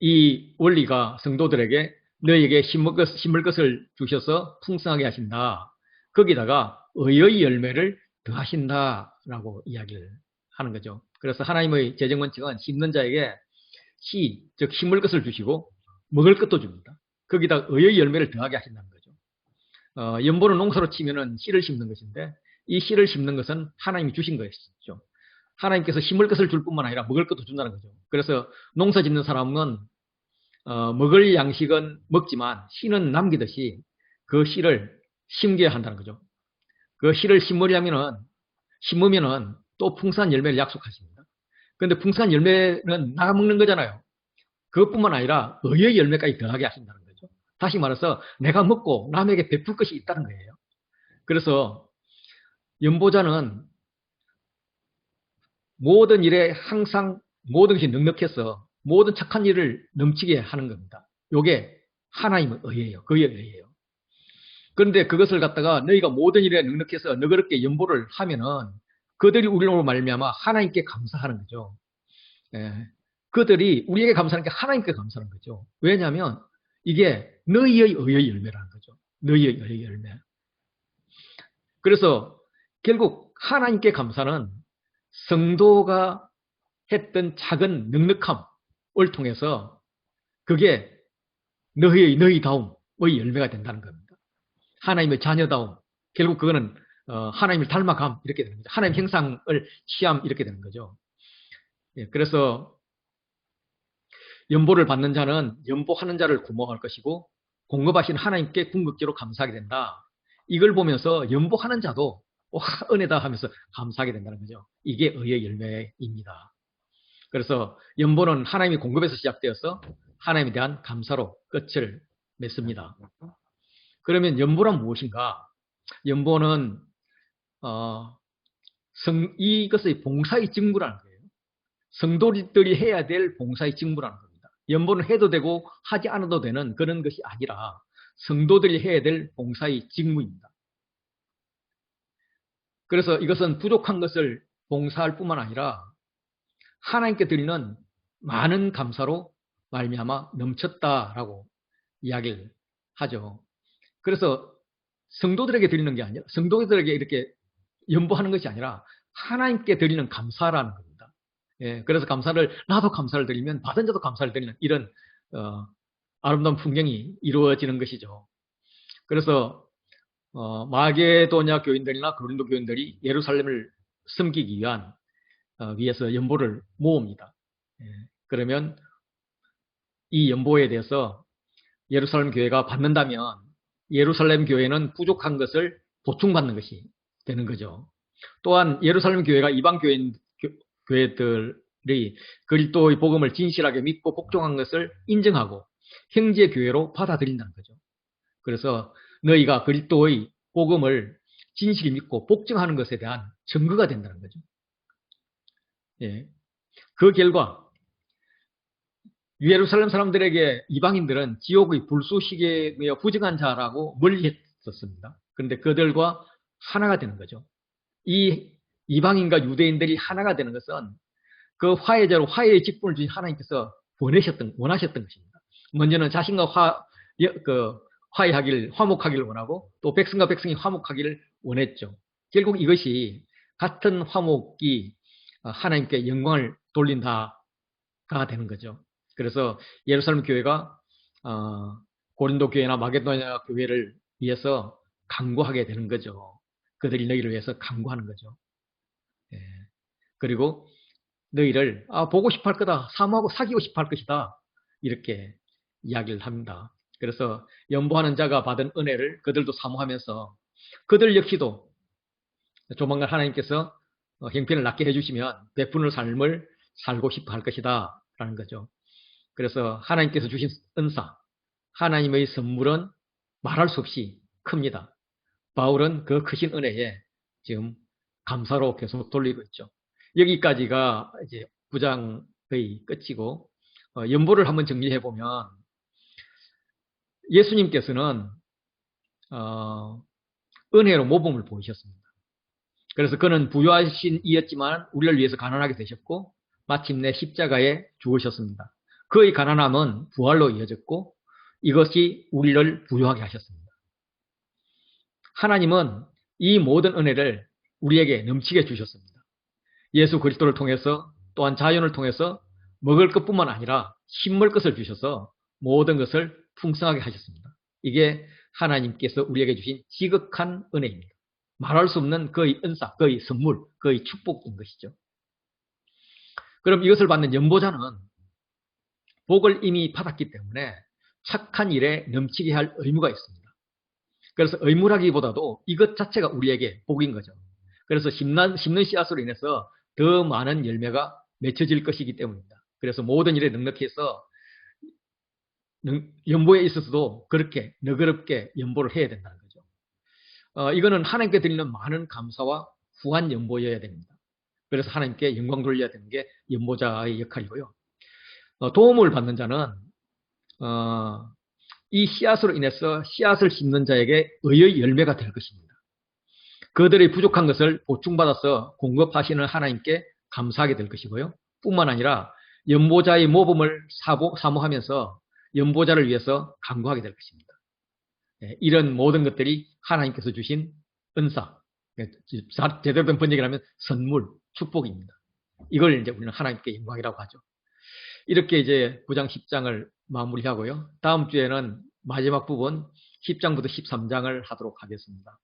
S1: 이 원리가 성도들에게 너에게 심을 것을 주셔서 풍성하게 하신다. 거기다가 의의 열매를 더하신다라고 이야기를 하는 거죠. 그래서 하나님의 재정원칙은 심는 자에게 씨, 즉 심을 것을 주시고 먹을 것도 줍니다. 거기다 의의 열매를 더하게 하신다는 거죠. 연보는 농사로 치면은 씨를 심는 것인데 이 씨를 심는 것은 하나님이 주신 것이죠. 하나님께서 심을 것을 줄 뿐만 아니라 먹을 것도 준다는 거죠. 그래서 농사 짓는 사람은 먹을 양식은 먹지만 씨는 남기듯이 그 씨를 심겨야 한다는 거죠. 그 씨를 심으면은 또 풍성한 열매를 약속하십니다. 그런데 풍성한 열매는 나가 먹는 거잖아요. 그것뿐만 아니라 의의 열매까지 더하게 하신다는 거죠. 다시 말해서 내가 먹고 남에게 베풀 것이 있다는 거예요. 그래서 연보자는 모든 일에 항상 모든 것이 넉넉해서 모든 착한 일을 넘치게 하는 겁니다. 이게 하나님의 의예요. 그의 의예요. 그런데 그것을 갖다가 너희가 모든 일에 넉넉해서 너그럽게 연보를 하면은 그들이 우리로 말미암아 하나님께 감사하는 거죠. 그들이 우리에게 감사하는 게 하나님께 감사하는 거죠. 왜냐하면 이게 너희의 의의 열매라는 거죠. 너희의 의의 열매. 그래서 결국 하나님께 감사는 성도가 했던 작은 넉넉함을 통해서 그게 너희다움의 열매가 된다는 겁니다. 하나님의 자녀다움. 결국 그거는 하나님을 닮아감 이렇게 되는 거죠. 하나님 형상을 취함 이렇게 되는 거죠. 그래서 연보를 받는 자는 연보하는 자를 고마워할 것이고 공급하신 하나님께 궁극적으로 감사하게 된다. 이걸 보면서 연보하는 자도 은혜다 하면서 감사하게 된다는 거죠. 이게 의의 열매입니다. 그래서 연보는 하나님이 공급에서 시작되어서 하나님에 대한 감사로 끝을 맺습니다. 그러면 연보란 무엇인가? 연보는 이것의 봉사의 직무라는 거예요. 성도들이 해야 될 봉사의 직무라는 겁니다. 연보는 해도 되고 하지 않아도 되는 그런 것이 아니라 성도들이 해야 될 봉사의 직무입니다. 그래서 이것은 부족한 것을 봉사할 뿐만 아니라 하나님께 드리는 많은 감사로 말미암아 넘쳤다라고 이야기를 하죠. 그래서 성도들에게 드리는 게 아니라, 성도들에게 이렇게 연보하는 것이 아니라 하나님께 드리는 감사라는 겁니다. 예, 그래서 나도 감사를 드리면 받은 자도 감사를 드리는 이런 아름다운 풍경이 이루어지는 것이죠. 그래서 마게도냐 교인들이나 고린도 교인들이 예루살렘을 섬기기 위해서 연보를 모읍니다. 예, 그러면 이 연보에 대해서 예루살렘 교회가 받는다면 예루살렘 교회는 부족한 것을 보충받는 것이 되는 거죠. 또한 예루살렘 교회가 이방 교회들이 그리스도의 복음을 진실하게 믿고 복종한 것을 인정하고 형제 교회로 받아들인다는 거죠. 그래서 너희가 그리스도의 복음을 진실히 믿고 복종하는 것에 대한 증거가 된다는 거죠. 예. 그 결과 예루살렘 사람들에게 이방인들은 지옥의 불쏘시개며 부정한 자라고 멀리 했었습니다. 그런데 그들과 하나가 되는 거죠. 이 이방인과 유대인들이 하나가 되는 것은 그 화해자로 화해의 직분을 주신 하나님께서 원하셨던 것입니다. 먼저는 자신과 화목하기를 원하고 또 백성과 백성이 화목하기를 원했죠. 결국 이것이 같은 화목이 하나님께 영광을 돌린다가 되는 거죠. 그래서 예루살렘 교회가 고린도 교회나 마게도냐 교회를 위해서 간구하게 되는 거죠. 그들이 너희를 위해서 간구하는 거죠. 예. 그리고 너희를 보고 싶어 할 거다, 사모하고 사귀고 싶어 할 것이다, 이렇게 이야기를 합니다. 그래서 연보하는 자가 받은 은혜를 그들도 사모하면서 그들 역시도 조만간 하나님께서 형편을 낫게 해주시면 베푸는 삶을 살고 싶어 할 것이다 라는 거죠. 그래서 하나님께서 주신 은사, 하나님의 선물은 말할 수 없이 큽니다. 바울은 그 크신 은혜에 지금 감사로 계속 돌리고 있죠. 여기까지가 이제 9장의 끝이고, 연보를 한번 정리해 보면 예수님께서는 은혜로 모범을 보이셨습니다. 그래서 그는 부유하신 이였지만 우리를 위해서 가난하게 되셨고 마침내 십자가에 죽으셨습니다. 그의 가난함은 부활로 이어졌고 이것이 우리를 부유하게 하셨습니다. 하나님은 이 모든 은혜를 우리에게 넘치게 주셨습니다. 예수 그리스도를 통해서 또한 자연을 통해서 먹을 것뿐만 아니라 심을 것을 주셔서 모든 것을 풍성하게 하셨습니다. 이게 하나님께서 우리에게 주신 지극한 은혜입니다. 말할 수 없는 그의 은사, 그의 선물, 그의 축복인 것이죠. 그럼 이것을 받는 연보자는 복을 이미 받았기 때문에 착한 일에 넘치게 할 의무가 있습니다. 그래서 의무라기보다도 이것 자체가 우리에게 복인 거죠. 그래서 심는 씨앗으로 인해서 더 많은 열매가 맺혀질 것이기 때문입니다. 그래서 모든 일에 넉넉해서 연보에 있어서도 그렇게 너그럽게 연보를 해야 된다는 거죠. 이거는 하나님께 드리는 많은 감사와 후한 연보여야 됩니다. 그래서 하나님께 영광 돌려야 되는 게 연보자의 역할이고요. 도움을 받는 자는 이 씨앗으로 인해서 씨앗을 심는 자에게 의의 열매가 될 것입니다. 그들의 부족한 것을 보충받아서 공급하시는 하나님께 감사하게 될 것이고요. 뿐만 아니라 연보자의 모범을 사모하면서 연보자를 위해서 간구하게 될 것입니다. 이런 모든 것들이 하나님께서 주신 은사, 제대로 된 번역을 하면 선물, 축복입니다. 이걸 이제 우리는 하나님께 영광이라고 하죠. 이렇게 이제 9장 10장을 마무리하고요. 다음 주에는 마지막 부분 10장부터 13장을 하도록 하겠습니다.